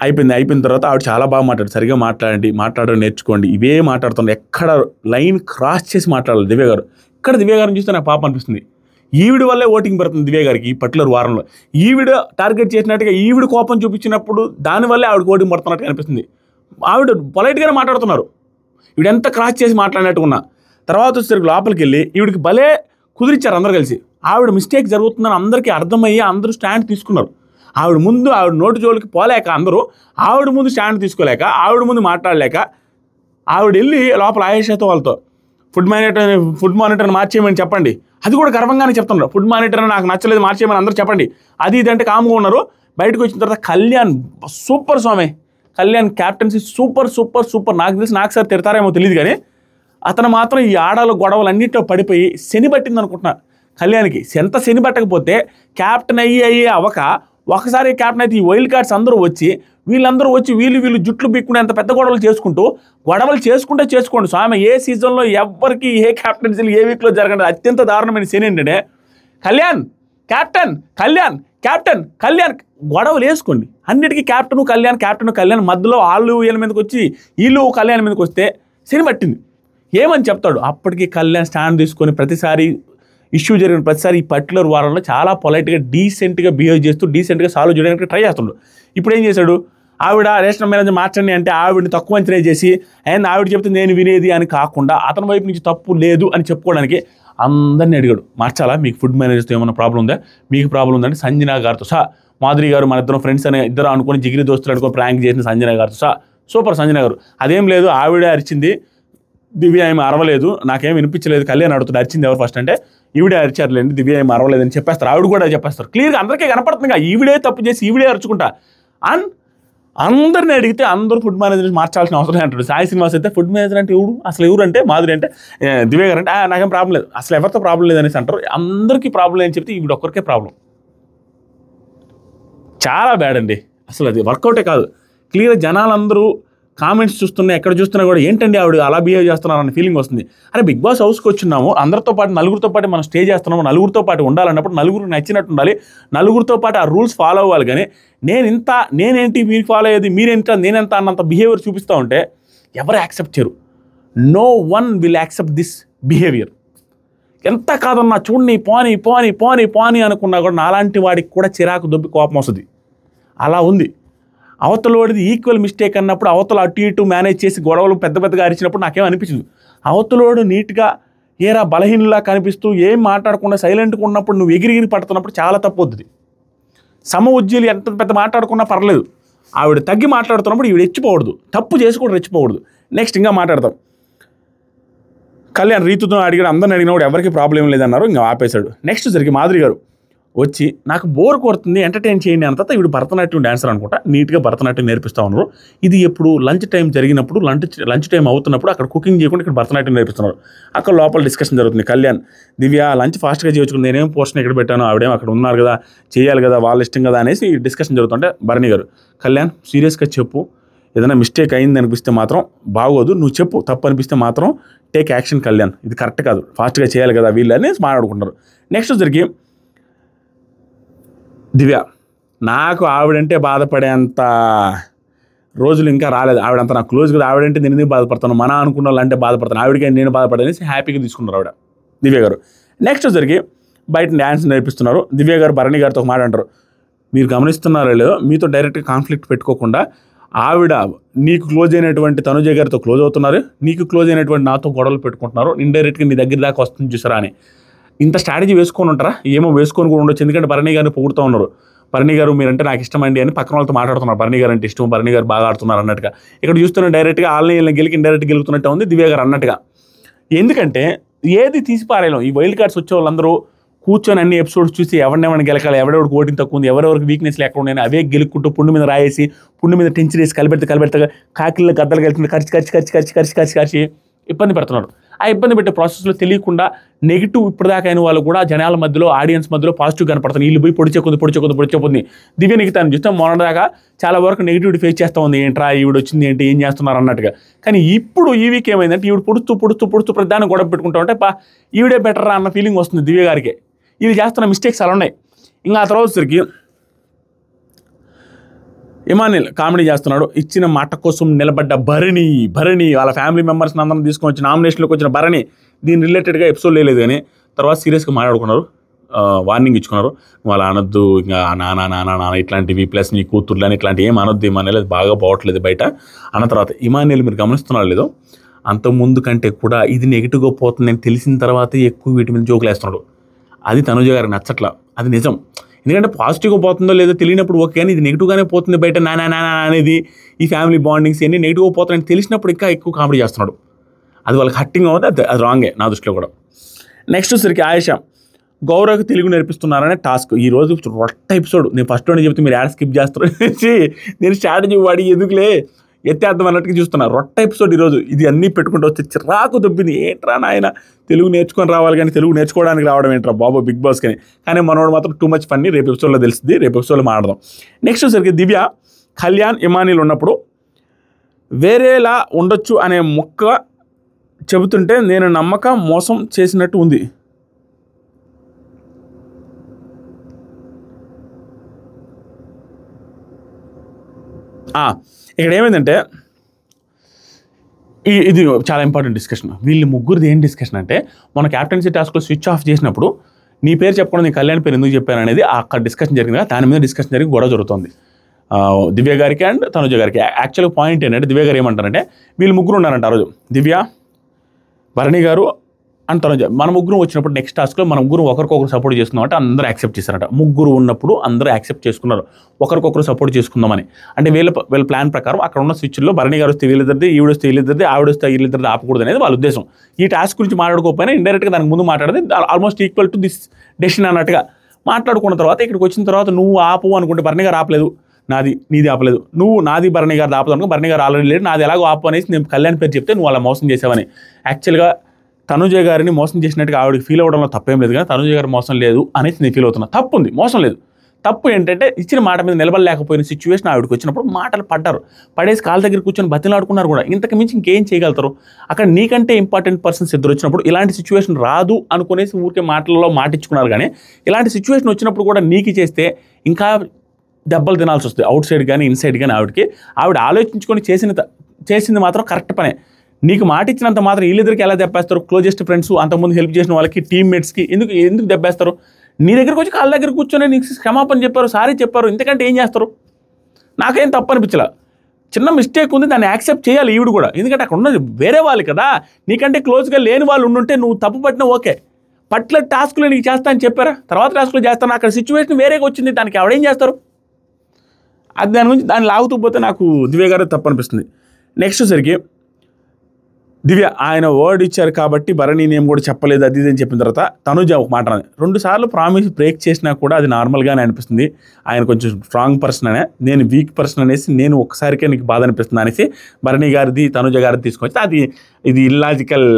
అయిపోయిన తర్వాత ఆవిడ చాలా బాగా సరిగా మాట్లాడడం నేర్చుకోండి, ఇవే మాట్లాడుతుంది. ఎక్కడ లైన్ క్రాస్ చేసి మాట్లాడాలి దివ్య గారు. ఇక్కడ దివ్య గారిని చూస్తే నాకు పాపం అనిపిస్తుంది. ఈవిడ వల్లే ఓటింగ్ పెడుతుంది దివ్య గారికి ఈ పర్టికులర్ వారంలో. ఈవిడ టార్గెట్ చేసినట్టుగా ఈవిడ కోపం చూపించినప్పుడు దానివల్లే ఆవిడకి ఓటింగ్ పడుతున్నట్టుగా అనిపిస్తుంది. ఆవిడ పొలైట్గానే మాట్లాడుతున్నారు, ఈవిడ ఎంత క్రాస్ చేసి మాట్లాడినట్టుకున్నా. తర్వాత వచ్చేసరికి లోపలికి వెళ్ళి ఈవిడికి భలే కుదిరిచ్చారు అందరు కలిసి. ఆవిడ మిస్టేక్ జరుగుతుందని అందరికీ అర్థమయ్యి అందరూ స్టాండ్ తీసుకున్నారు. ఆవిడ నోటి జోలికి పోలేక అందరూ ఆవిడ ముందు స్టాండ్ తీసుకోలేక, ఆవిడ ముందు మాట్లాడలేక ఆవిడ వెళ్ళి లోపల ఆయేషాతో వాళ్ళతో ఫుడ్ మానిటర్ని మార్చేయమని చెప్పండి. అది కూడా గర్వంగానే చెప్తున్నారు. ఫుడ్ మానిటర్ నాకు నచ్చలేదు, మార్చేయమని అందరూ చెప్పండి. అది ఇదంటే కామ్గా ఉన్నారు. బయటకు వచ్చిన తర్వాత కళ్యాణ్ సూపర్ స్వామి, కళ్యాణ్ క్యాప్టెన్సీ సూపర్. నాకు తెలిసి నాకు సార్ తిడతారేమో తెలియదు కానీ అతను మాత్రం ఈ ఆడాల గొడవలు అన్నింటిలో పడిపోయి శని పట్టింది అనుకుంటున్నా కళ్యాణ్కి. ఎంత శని పట్టకపోతే క్యాప్టెన్ అయ్యి అవ్వక ఒకసారి క్యాప్టెన్ అయితే ఈ వైల్డ్ కార్డ్స్ అందరూ వచ్చి వీళ్ళు జుట్లు బిక్కునే అంత పెద్ద గొడవలు చేసుకోండి స్వామి. ఏ సీజన్లో ఎవరికి ఏ క్యాప్టెన్సీలు ఏ వీక్లో జరగండి. అత్యంత దారుణమైన శని ఏంటంటే కళ్యాణ్ గొడవలు వేసుకోండి. అన్నిటికీ కళ్యాణ్ మధ్యలో వీళ్ళ మీదకి వచ్చి వీళ్ళు కళ్యాణ్ మీదకి వస్తే శని పట్టింది. ఏమని చెప్తాడు? అప్పటికి కళ్యాణ్ స్టాండ్ తీసుకొని ప్రతిసారి ఇష్యూ జరిగిన ప్రతిసారి ఈ పర్టికులర్ వారంలో చాలా పొలైట్గా డీసెంట్గా బిహేవ్ చేస్తూ డీసెంట్గా సాల్వ్ చేయడానికి ట్రై చేస్తుండు. ఇప్పుడు ఏం చేశాడు? ఆవిడ రేషనల్ మేనేజర్ మార్చండి అంటే ఆవిడని తక్కువ అంచనా చేసి అండ్ ఆవిడ చెప్తే నేను వినేది అని కాకుండా అతని వైపు నుంచి తప్పు లేదు అని చెప్పుకోవడానికి అందరినీ అడిగాడు. మార్చాలా? మీకు ఫుడ్ మేనేజర్తో ఏమైనా ప్రాబ్లం ఉందా? మీకు ప్రాబ్లం ఉందంటే సంజన గారితో మాధురి గారు మన ఇద్దరు ఫ్రెండ్స్ అని ఇద్దరు అనుకుని జిగిరి దోస్తులు అనుకుని ప్రాంక్ చేసిన సంజన గారితో సూపర్ సంజన గారు. అదేం లేదు, ఆవిడే అరిచింది, దివ్య ఏమి అరవలేదు, నాకేం వినిపించలేదు. కళ్యాణ్ అడుగుతుంది అరిచింది ఎవరు ఫస్ట్ అంటే ఈవిడే అరిచారులేండి, దివ్య ఏమి అరవలేదని చెప్పేస్తారు. ఆవిడ కూడా చెప్పేస్తారు. క్లియర్గా అందరికీ కనపడుతుంది ఈవిడే తప్పు చేసి ఈవిడే అరుచుకుంటా. అండ్ అందరిని అడిగితే అందరూ ఫుడ్ మేనేజర్ మార్చాల్సిన అవసరం అంటాడు. సాయి శ్రీనివాస్ అయితే ఫుడ్ మేనేజర్ అంటే ఎవరు అంటే మాధురి అంటే దివ్య గారు అంటే నాకేం ప్రాబ్లం లేదు, అసలు ఎవరితో ప్రాబ్లం లేదనేసి అంటారు. అందరికీ ప్రాబ్లం లేదని చెప్తే ఈవిడ ఒక్కరికే ప్రాబ్లం. చాలా బ్యాడ్ అండి, అసలు అది వర్కౌటే కాదు. క్లియర్ జనాలందరూ కామెంట్స్ ఎక్కడ చూస్తున్నా కూడా ఏంటండి ఆవిడ అలా బిహేవ్ చేస్తున్నారన్న ఫీలింగ్ వస్తుంది. అరే బిగ్ బాస్ హౌస్కి వచ్చినాము, అందరితో పాటు నలుగురితో పాటు మనం స్టే చేస్తున్నాము, నలుగురితో పాటు ఉండాలన్నప్పుడు నలుగురికి నచ్చినట్టు ఉండాలి, నలుగురితో పాటు ఆ రూల్స్ ఫాలో అవ్వాలి. కానీ నేనేంటి మీరు ఫాలో అయ్యేది, నేనెంత అన్నంత బిహేవియర్ చూపిస్తూ ఉంటే ఎవరు యాక్సెప్ట్ చేయరు. No one will accept this behaviour. ఎంత కాదన్నా చూడండి పోని అనుకున్నా కూడా నాలాంటి వాడికి కూడా చిరాకు దొబ్బి కోపం వస్తుంది. అలా ఉంది. అవతలోడిది ఈక్వల్ మిస్టేక్ అన్నప్పుడు అవతల అటు ఇటు మేనేజ్ చేసి గొడవలు పెద్దగా అరిచినప్పుడు నాకేం అనిపించదు. అవతలోడు నీట్గా ఏరా బలహీనలా కనిపిస్తూ ఏం మాట్లాడకుండా సైలెంట్గా ఉన్నప్పుడు నువ్వు ఎగిరిగిరి పడుతున్నప్పుడు చాలా తప్పు అవుతుంది. సమ ఉద్యోగులు ఎంత పెద్ద మాట్లాడుకున్నా పర్లేదు, ఆవిడ తగ్గి మాట్లాడుతున్నప్పుడు ఈవిడ రెచ్చిపోకూడదు, తప్పు చేసి కూడా రెచ్చిపోకూడదు. నెక్స్ట్ ఇంకా మాట్లాడతాం. కళ్యాణ్ రీతుతో అడిగాడు, అందరిని అడిగినప్పుడు ఎవరికి ప్రాబ్లం లేదన్నారు, ఇంకా ఆపేశాడు. నెక్స్ట్ జరిగి మాధురి గారు వచ్చి నాకు బోర్ కొడుతుంది ఎంటర్టైన్ చేయండి అన్న తర్వాత ఇవి భరతనాట్యం డాన్సర్ అనుకుంటా, నీట్గా భరతనాట్యం నేర్పిస్తూ ఉన్నారు. ఇది ఎప్పుడు లంచ్ టైం జరిగినప్పుడు లంచ్ టైం అవుతున్నప్పుడు అక్కడ కుకింగ్ చేయకుండా ఇక్కడ భరతనాట్యం నేర్పిస్తున్నారు. అక్కడ లోపల డిస్కషన్ జరుగుతుంది. కళ్యాణ్ దివ్య లంచ్ ఫాస్ట్గా చేయొచ్చుకుంది, నేనేం పోర్షన్ ఎక్కడ పెట్టాను, ఆవిడేం అక్కడ ఉన్నారు కదా, చేయాలి కదా, వాళ్ళ ఇష్టం కదా అనేసి డిస్కషన్ జరుగుతుంటే భరణి గారు కళ్యాణ్ సీరియస్గా చెప్పు, ఏదైనా మిస్టేక్ అయింది అనిపిస్తే మాత్రం బాగోదు, నువ్వు చెప్పు, తప్పు అనిపిస్తే మాత్రం టేక్ యాక్షన్ కళ్యాణ్, ఇది కరెక్ట్ కాదు, ఫాస్ట్గా చేయాలి కదా వీళ్ళు అనేసి మాట్లాడుకుంటారు. నెక్స్ట్ జరిగి దివ్య నాకు ఆవిడంటే బాధపడేంత రోజులు ఇంకా రాలేదు, ఆవిడంతా నాకు క్లోజ్ కదా, ఆవిడంటే నేను ఎందుకు బాధపడతాను, మన అనుకున్న వాళ్ళంటే బాధపడతాను, ఆవిడకి నేను బాధపడనేసి హ్యాపీగా తీసుకున్నారు ఆవిడ దివ్య గారు. నెక్స్ట్ జరిగి బయట డ్యాన్స్ నేర్పిస్తున్నారు. దివ్య గారు భరణి గారితో ఒక మాట అంటారు, మీరు గమనిస్తున్నారో లేదో, మీతో డైరెక్ట్గా కాన్ఫ్లిక్ట్ పెట్టుకోకుండా ఆవిడ నీకు క్లోజ్ అయినటువంటి తనుజ గారితో క్లోజ్ అవుతున్నారు, నీకు క్లోజ్ అయినటువంటి నాతో గొడవలు పెట్టుకుంటున్నారు, ఇండైరెక్ట్గా నీ దగ్గర దాకా వస్తుంది చూసారా అని ఇంత స్ట్రాటజీ వేసుకొని ఉంటారా? ఏమో వేసుకొని కూడా ఉండొచ్చు, ఎందుకంటే భరణి గారిని పొగుడుతూ ఉన్నారు. భరణి గారు మీరంటే నాకు ఇష్టం అండి అని పక్కన వాళ్ళతో మాట్లాడుతున్నారు. భరణి గారు అంటే ఇష్టం, భరణి గారు బాగా ఆడుతున్నారు అన్నట్టుగా. ఇక్కడ చూస్తున్న డైరెక్ట్గా ఆన్లైన్లో గెలికి ఇండైరెక్ట్ గెలుగుతున్నట్టు ఉంది దివ్య గారు అన్నట్టుగా. ఎందుకంటే ఏది తీసి పారేయలేం. ఈ వైల్డ్ కార్డ్స్ వచ్చే వాళ్ళందరూ కూర్చొని అన్ని ఎపిసోడ్స్ చూసి ఎవరినెవరిని గెలకాలి, ఎవరెవరికి ఓటింగ్ తక్కువ ఉంది, ఎవరెవరికి వీక్నెస్లు ఎక్కడ ఉన్నాయని అవే గెలుక్కుంటూ పుండు మీద రాయేసి పుండు మీద టెన్షన్ వేసి కలిపెడతా కాకిల్లో గద్దలు కలిపి కరిచి ఇబ్బంది పెడుతున్నారు. ఆ ఇబ్బంది పెట్టే ప్రాసెస్లో తెలియకుండా నెగిటివ్ ఇప్పటిదాకా అయిన వాళ్ళు కూడా జనాల మధ్యలో ఆడియన్స్ మధ్యలో పాజిటివ్ కనపడుతుంది. వీళ్ళు పోయి పొడిచేకుంది దివ్య నిఖితాన్ని చూస్తే మొన్నదాకా చాలా వరకు నెగిటివిటీ ఫేస్ చేస్తూ ఉంది. ఏంట్రా ఈవిడ వచ్చింది ఏంటి ఏం చేస్తున్నారు అన్నట్టుగా. కానీ ఇప్పుడు ఈ వీక్ ఏమైందంటే ఈవిడ పొడుస్తూ ప్రధానం గొడవ పెట్టుకుంటా ఉంటే ఈవిడే బెటర్ అన్న ఫీలింగ్ వస్తుంది దివ్య గారికి. వీళ్ళు చేస్తున్న మిస్టేక్స్ అలా ఉన్నాయి. ఇంకా ఆ తర్వాత సరికి ఇమానిల్ కామెడీ చేస్తున్నాడు. ఇచ్చిన మాట కోసం నిలబడ్డ భరణి వాళ్ళ ఫ్యామిలీ మెంబర్స్ని అందరం తీసుకొని వచ్చి నామినేషన్లోకి వచ్చిన భరణి దీని రిలేటెడ్గా ఎపిసోడ్ లేదు. కానీ తర్వాత సీరియస్గా మాట్లాడుకున్నారు, వార్నింగ్ ఇచ్చుకున్నారు. వాళ్ళ అనొద్దు, ఇంకా నాన్న ఇట్లాంటివి ప్లస్ నీ కూతుర్లు అని ఇట్లాంటివి ఏం అనొద్దు ఇమానిల్, అది బాగా పోవట్లేదు బయట అన్న తర్వాత ఇమానిల్ మీరు గమనిస్తున్నారు లేదో అంతకుముందు కంటే కూడా ఇది నెగిటివ్గా పోతుందని తెలిసిన తర్వాత ఎక్కువ వీటి మీద జోకులు వేస్తున్నాడు. అది తనుజ గారికి నచ్చట్లా, అది నిజం. ఎందుకంటే పాజిటివ్గా పోతుందో లేదో తెలియనప్పుడు ఓకే, కానీ ఇది నెగిటివ్గానే పోతుంది బయట నానా అనేది ఈ ఫ్యామిలీ బాండింగ్స్ అన్నీ నెగిటివ్గా పోతున్నాయని తెలిసినప్పుడు ఇంకా ఎక్కువ కామెడీ చేస్తున్నాడు. అది వాళ్ళకి హట్టింగ్ అవుతుంది, అది రాంగే నా దృష్టిలో కూడా. నెక్స్ట్ సరికి ఆయేషా గౌరవ్కి తెలుగు నేర్పిస్తున్నారనే టాస్క్. ఈరోజు రొట్ట ఎపిసోడ్. నేను ఫస్ట్లోనే చెప్తే మీరు యాడ్ స్కిప్ చేస్తారు నేను స్ట్రాటజీ వాడి ఎదుగులే ఎత్తేద్దాం అన్నట్టుగా చూస్తున్నా. రొట్ట ఎపిసోడ్ ఈరోజు. ఇది అన్నీ పెట్టుకుంటూ వచ్చి చిరాకు దొబ్బింది. ఏంట్రా నాయన తెలుగు నేర్చుకొని రావాలి కానీ తెలుగు నేర్చుకోవడానికి రావడం ఏంట్రా బాబు బిగ్ బాస్ కానీ మనోడు మాత్రం టూ మచ్ ఫన్నీ. రేపు ఎపిసోడ్లో తెలుస్తుంది, రేపు ఎపిసోడ్లో మాట్లాడదాం. నెక్స్ట్ సరికి దివ్య కళ్యాణ్ ఇమానిల్ ఉన్నప్పుడు వేరేలా ఉండొచ్చు అనే మొక్క చెబుతుంటే నేను నమ్మక మోసం చేసినట్టు ఉంది. ఇక్కడ ఏమైందంటే ఇది చాలా ఇంపార్టెంట్ డిస్కషన్. వీళ్ళు ముగ్గురిది ఏం డిస్కషన్ అంటే మన క్యాప్టెన్సీ టాస్క్లో స్విచ్ ఆఫ్ చేసినప్పుడు నీ పేరు చెప్పకుండా నీ కళ్యాణ్ పేరు ఎందుకు చెప్పాను అనేది అక్కడ డిస్కషన్ జరిగింది కదా, దాని మీద డిస్కషన్ జరిగి గొడవ జరుగుతుంది దివ్య గారికి అండ్ తనుజ గారికి. యాక్చువల్గా పాయింట్ ఏంటంటే దివ్య గారు ఏమంటారంటే వీళ్ళు ముగ్గురు ఉన్నారంట ఆ రోజు, దివ్య, భరణి గారు అండ్ తనుజ. మన ముగ్గురు వచ్చినప్పుడు నెక్స్ట్ టాస్క్లో మన ముగ్గురు ఒకరికొకరు సపోర్ట్ చేసుకుందాం అంటే అందరూ యాక్సెప్ట్ చేశారంట. ముగ్గురు ఉన్నప్పుడు అందరూ యాక్సెప్ట్ చేసుకున్నారు ఒకరికొకరు సపోర్ట్ చేసుకుందామని. అంటే వీళ్ళ ప్లాన్ ప్రకారం అక్కడ ఉన్న స్విచ్లో భరణి గారు వస్తే వీళ్ళిద్దరిది, ఈవిడొస్తే వీళ్ళిద్దరిది, ఆవిడొస్తే వీళ్ళిద్దరిది ఆపకూడదు అనేది వాళ్ళ ఉద్దేశం. ఈ టాస్క్ గురించి మాట్లాడుకోకపోయినా ఇండైరెక్ట్గా దానికి ముందు మాట్లాడేది almost equal to this decision అన్నట్టుగా మాట్లాడుకున్న తర్వాత ఇక్కడికి వచ్చిన తర్వాత నువ్వు ఆపు అనుకుంటే భరణి గారు ఆపలేదు, నీది ఆపలేదు, నువ్వు నాది భరణి గారు ఆపదు అనుకో, భరణి గారు ఆల్రెడీ లేదు, నాది ఎలాగో ఆపు అనేసి నేను కళ్యాణ్ పేరు చెప్తే నువ్వు అలా మోసం చేసావని. యాక్చువల్గా తనుజ గారిని మోసం చేసినట్టుగా ఆవిడకి ఫీల్ అవ్వడంలో తప్పేం లేదు, కానీ తనుజ గారు మోసం లేదు అనేసి నేను ఫీల్ అవుతున్నా. తప్పు ఉంది, మోసం లేదు. తప్పు ఏంటంటే ఇచ్చిన మాట మీద నిలబడలేకపోయిన సిచ్యువేషన్ ఆవిడకి వచ్చినప్పుడు మాటలు పడేసి కాళ్ళ దగ్గర కూర్చొని బతిలాడుకున్నారు కూడా. ఇంతకు మించి ఇంకేం చేయగలుగుతారు? అక్కడ నీకంటే ఇంపార్టెంట్ పర్సన్స్ ఇద్దరు వచ్చినప్పుడు ఇలాంటి సిచ్యువేషన్ రాదు అనుకునేసి ఊరికే మాటలలో మాటిచ్చుకున్నారు. కానీ ఇలాంటి సిచ్యువేషన్ వచ్చినప్పుడు కూడా నీకు చేస్తే ఇంకా దెబ్బలు తినాల్సి వస్తుంది, అవుట్ సైడ్ కానీ ఇన్సైడ్ కానీ. ఆవిడ ఆలోచించుకొని చేసింది మాత్రం కరెక్ట్ పనే. నీకు మాట ఇచ్చినంత మాత్రం వీళ్ళిద్దరికి ఎలా దెబ్బేస్తారు? క్లోజెస్ట్ ఫ్రెండ్స్, అంతకుముందు హెల్ప్ చేసిన వాళ్ళకి, టీమ్మేట్స్కి ఎందుకు దెబ్బేస్తారు? నీ దగ్గరకు వచ్చి కాళ్ళ దగ్గర కూర్చొని నీకు క్షమాపణ చెప్పారు, సారీ చెప్పారు, ఇంతకంటే ఏం చేస్తారు? నాకేం తప్పు అనిపించలా. చిన్న మిస్టేక్ ఉంది, దాన్ని యాక్సెప్ట్ చేయాలి ఈవిడ కూడా. ఎందుకంటే అక్కడ ఉన్నది వేరే వాళ్ళు కదా, నీకంటే క్లోజ్గా లేని వాళ్ళు ఉండుంటే నువ్వు తప్పు పట్టినా ఓకే, పట్ల టాస్క్లో నీకు చేస్తా అని చెప్పారా, తర్వాత టాస్క్లో చేస్తాను, అక్కడ సిచ్యువేషన్ వేరేగా వచ్చింది, దానికి ఎవడేం చేస్తారు? అది దాని గురించి దాన్ని లాగుతూ పోతే నాకు దివ్య గారు తప్పు అనిపిస్తుంది. నెక్స్ట్ సరికి దివ్య ఆయన వర్డ్ ఇచ్చారు కాబట్టి భరణి నేమ్ కూడా చెప్పలేదు అది ఇది అని చెప్పిన తర్వాత తనుజ ఒక మాట అన్నది. 2 సార్లు ప్రామిస్ బ్రేక్ చేసినా కూడా అది నార్మల్గానే అనిపిస్తుంది. ఆయన కొంచెం స్ట్రాంగ్ పర్సన్ అనే, నేను వీక్ పర్సన్ అనేసి నేను ఒక్కసారికే నీకు బాధ అనిపిస్తుంది అనేసి భరణి గారిది తనుజ గారిది తీసుకొచ్చి ఇది ఇల్లాజికల్.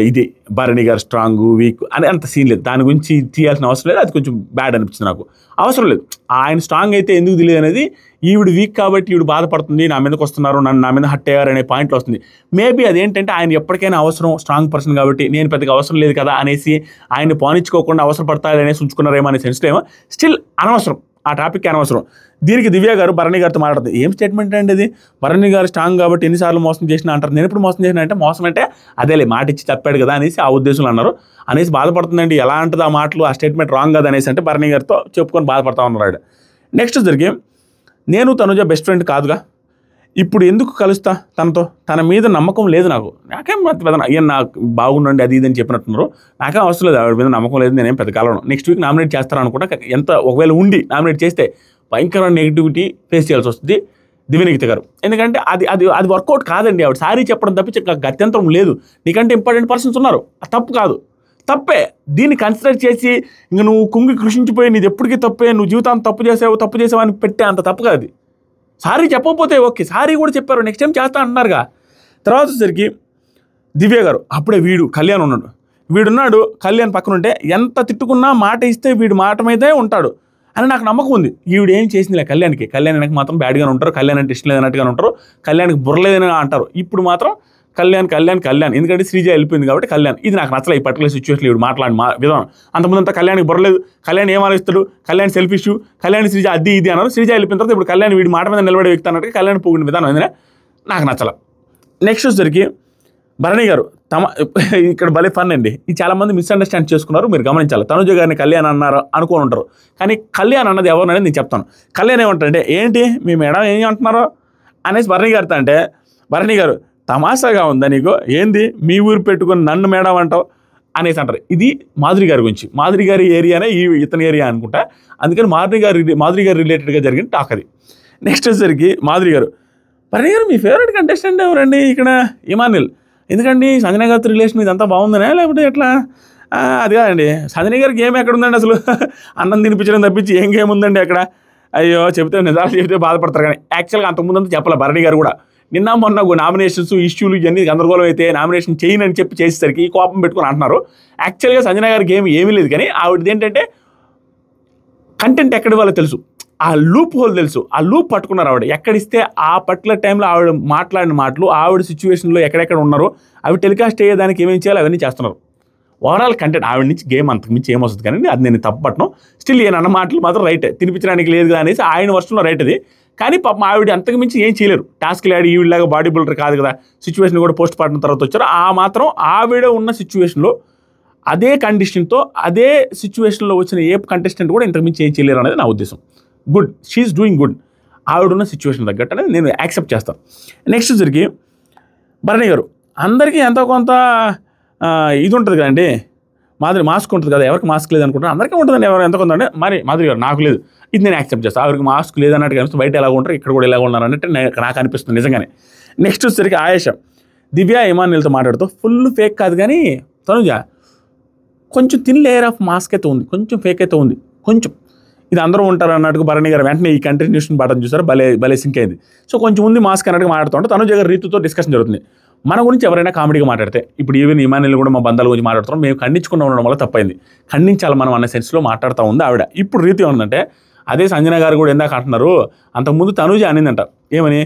ఇది భరణి గారు స్ట్రాంగ్ వీక్ అని అంత సీన్ లేదు, దాని గురించి తీయాల్సిన అవసరం లేదు. అది కొంచెం బ్యాడ్ అనిపించింది నాకు. అవసరం లేదు, ఆయన స్ట్రాంగ్ అయితే ఎందుకు తెలియదు అనేది. ఈవిడ వీక్ కాబట్టి ఈవిడ బాధపడుతుంది, నా మీదకి వస్తున్నారు, నా మీద హట్ అయ్యారు అనే పాయింట్లో వస్తుంది. మేబీ అదేంటంటే ఆయన ఎప్పటికైనా అవసరం, స్ట్రాంగ్ పర్సన్ కాబట్టి నేను పెద్దగా అవసరం లేదు కదా అనేసి ఆయన్ని పానించుకోకుండా అవసరపడతాడు అనేసి ఉంచుకున్నారేమో అనే సెన్స్లో ఏమో. స్టిల్ అనవసరం, ఆ టాపిక్ అనవసరం. దీనికి దివ్య గారు భరణి గారితో మాట్లాడుతుంది. ఏం స్టేట్మెంట్ అండి అది? భరణి గారు స్ట్రాంగ్ కాబట్టి ఎన్నిసార్లు మోసం చేసినా అంటారు. నేను ఎప్పుడు మోసం చేసినా అంటే మోసం అంటే అదేలే మాట ఇచ్చి తప్పాడు కదా అనేసి ఆ ఉద్దేశంలో అన్నారు అనేసి బాధపడుతుందండి. ఎలా అంటుంది ఆ మాటలు, ఆ స్టేట్మెంట్ రాంగ్ కదా అనేసి అంటే భరణి గారితో చెప్పుకొని బాధపడతా ఉన్నారు. నెక్స్ట్ జరిగి నేను తనుజ బెస్ట్ ఫ్రెండ్ కాదుగా, ఇప్పుడు ఎందుకు కలుస్తా తనతో, తన మీద నమ్మకం లేదు నాకేం పెద్ద ఈయన నాకు బాగుండండి అది ఇది అని చెప్పినట్టున్నారు. నాకేం అవసరం లేదు, ఆవిడ మీద నమ్మకం లేదు, నేనేం పెద్ద కాలం. నెక్స్ట్ వీక్ నామినేట్ చేస్తాను అనుకుంటా. ఎంత ఒకవేళ ఉండి నామినేట్ చేస్తే భయంకరమైన నెగిటివిటీ ఫేస్ చేయాల్సి వస్తుంది దివ్యనిఖిత గారు. ఎందుకంటే అది వర్కౌట్ కాదండి. ఆవిడ సారీ చెప్పడం తప్పించి గత్యంతరం లేదు. నీకంటే ఇంపార్టెంట్ పర్సన్స్ ఉన్నారు, తప్పు కాదు, తప్పే. దీన్ని కన్సిడర్ చేసి ఇంక నువ్వు కుంగి కృషించిపోయి నీది ఎప్పటికీ తప్పే, నువ్వు జీవితాన్ని తప్పు చేసావు అని పెట్టే అంత తప్పు కాదు. సారీ చెప్పకపోతే ఓకే, సారీ కూడా చెప్పారు, నెక్స్ట్ టైం చేస్తా అంటున్నారుగా. తర్వాత సరికి దివ్య గారు అప్పుడే కళ్యాణ్ ఉన్నాడు. వీడున్నాడు, కళ్యాణ్ పక్కన ఉంటే ఎంత తిట్టుకున్నా మాట ఇస్తే వీడు మాట మీదే ఉంటాడు అని నాకు నమ్మకం ఉంది. ఈవిడ ఏం చేసిందిలే కళ్యాణ్కి. కళ్యాణ్ వెనక మాత్రం బ్యాడ్గానే ఉంటారు, కళ్యాణ్ అంటే ఇష్టం లేదన్నట్టుగానే ఉంటారు, కళ్యాణ్కి బుర్రలేదని అంటారు. ఇప్పుడు మాత్రం కళ్యాణ్ ఎందుకంటే శ్రీజ వెళ్ళిపోయింది కాబట్టి కళ్యాణ్. ఇది నాకు నచ్చలే ఈ పర్టికులర్ సిచ్యువేషన్ ఇవి మాట్లాడి విధానం. అంతకుముందు అంతా కళ్యాణ్కి బుర్రలేదు, కళ్యాణ్ ఏం ఆలోచిస్తాడు, కళ్యాణ్ సెల్ఫిష్, కళ్యాణ్ శ్రీజ అది ఇది అన్నారు. శ్రీజ వెళ్ళిపోయిన తర్వాత ఇప్పుడు కళ్యాణ్ వీడి మాట మీద నిలబడే వ్యక్తి అన్నట్టు కళ్యాణ్ పోగిన విధానం ఏంటంటే నాకు నచ్చల. నెక్స్ట్ వచ్చేసరికి భరణి గారు ఇక్కడ భలే ఫన్ అండి. ఇది చాలామంది మిస్అండర్స్టాండ్ చేసుకున్నారు, మీరు గమనించాలి. తనుజ గారిని కళ్యాణ్ అన్నారు అనుకుని ఉంటారు, కానీ కళ్యాణ్ అన్నది ఎవరిననేది నేను చెప్తాను. కళ్యాణ్ ఏమంటారంటే ఏంటి మీ మేడం ఏం అంటున్నారో అనేసి భరణి గారితో అంటే, భరణి గారు తమాషాగా ఉందా నీకు, ఏంది మీ ఊరు పెట్టుకుని నన్ను మేడం అంటావు అనేసి అంటారు. ఇది మాధురి గారి గురించి. మాధురి గారి ఏరియానే ఇతని ఏరియా అనుకుంటా, అందుకని మాధురి గారి రిలేటెడ్గా జరిగిన టాక్ అది. నెక్స్ట్ వచ్చేసరికి మాధురి గారు, భరణి గారు మీ ఫేవరెట్ కంటెస్టెంట్ ఎవరండి ఇక్కడ? ఇమానుయల్. ఎందుకండి సంజన గారితో రిలేషన్ ఇదంతా బాగుందనే లేకపోతే ఎట్లా? అది కాదండి, సంజన గారి గేమ్ ఎక్కడ ఉందండి అసలు? అన్నం తినిపించడం తప్పించి ఏం గేమ్ ఉందండి అక్కడ? అయ్యో చెప్తే నిజాలు చెప్తే బాధపడతారు. కానీ యాక్చువల్గా అంతకుముందు చెప్పాలి భరణి గారు కూడా. నిన్న మొన్న నామినేషన్స్ ఇష్యూలు ఇవన్నీ గందరగోళం అయితే నామినేషన్ చేయనని చేసేసరికి ఈ కోపం పెట్టుకుని అంటున్నారు. యాక్చువల్గా సంజన గారి గేమ్ ఏమీ లేదు, కానీ ఆవిడది ఏంటంటే కంటెంట్ ఎక్కడి వాళ్ళో తెలుసు, ఆ లూప్ హోల్ తెలుసు. ఆ లూప్ పట్టుకున్నారు ఆవిడ. ఎక్కడిస్తే ఆ పర్టికులర్ టైంలో ఆవిడ మాట్లాడిన మాటలు, ఆవిడ సిచ్యువేషన్లో ఎక్కడెక్కడ ఉన్నారో అవి టెలికాస్ట్ అయ్యేదానికి ఏమేమి చేయాలో అవన్నీ చేస్తున్నారు. ఓవరాల్ కంటెంట్ ఆవిడ నుంచి గేమ్ అంతకు మించి ఏమొస్తుంది, కానీ అది నేను తప్పట్ను. స్టిల్ ఈయన అన్న మాటలు మాత్రం రైటే, తినిపించడానికి లేదు కదా అనేసి ఆయన వర్షంలో రైట్ అది. కానీ పాపం ఆవిడ అంతకు మించి ఏం చేయలేరు. టాస్క్లు ఆడి ఈవిడలాగా బాడీ బిల్డర్ కాదు కదా, సిచ్యువేషన్ కూడా పోస్ట్ పాడిన తర్వాత వచ్చారు. ఆ మాత్రం ఆవిడ ఉన్న సిచ్యువేషన్లో అదే కండిషన్తో అదే సిచ్యువేషన్లో వచ్చిన ఏ కంటెస్టెంట్ కూడా ఇంతకు మించి ఏం చేయలేరు అనేది నా ఉద్దేశం. Good, she is doing good. ఆవిడున్న సిచ్యువేషన్ తగ్గట్టు అనేది నేను యాక్సెప్ట్ చేస్తాను. నెక్స్ట్ వచ్చరికి భరణి గారు, అందరికీ ఎంతో కొంత ఇది ఉంటుంది కదండి, మాస్క్ ఉంటుంది కదా, ఎవరికి మాస్క్ లేదు అనుకుంటారు, అందరికీ ఉంటుందండి ఎవరు ఎంత కొంత అంటే. మరి మాధురి గారు నాకు లేదు, ఇది నేను యాక్సెప్ట్ చేస్తాను. ఎవరికి మాస్క్ లేదన్నట్టు కనిపిస్తుంది, బయట ఎలా ఉంటారు ఇక్కడ కూడా ఎలా ఉన్నారు అన్నట్టు నాకు అనిపిస్తుంది నిజంగానే. నెక్స్ట్ వచ్చేసరికి ఆయేష దివ్య ఇమానుయల్తో మాట్లాడుతూ ఫుల్ ఫేక్ కాదు కానీ తనుజ కొంచెం థిన్ లేయర్ ఆఫ్ మాస్క్ అయితే ఉంది, కొంచెం ఫేక్ అయితే ఉంది, కొంచెం. ఇది అందరూ ఉంటారు అన్నట్టుగా భరణి గారు వెంటనే ఈ కంటిన్యూషన్ బటన్ చూసారు, భలే సింక్ అయింది. సో కొంచెం ఉంది మాస్క్ అన్నట్టుగా మాట్లాడుతుంటే తనుజ గారు రీతుతో డిస్కషన్ జరుగుతుంది. మన గురించి ఎవరైనా కామెడీగా మాట్లాడితే, ఇప్పుడు ఈవెన్ ఇమానుయల్ కూడా మా బంధాల గురించి మాట్లాడుతున్నాం, మేము ఖండించుకుని ఉండడం వల్ల తప్పైంది, ఖండించాలి మనం అన్న సెన్స్లో మాట్లాడుతూ ఉంది ఆవిడ. ఇప్పుడు రీతి ఏమందంటే, అదే సంజన గారు కూడా ఎందాక అంటున్నారు, అంతకుముందు తనుజ అనిందంట ఏమని,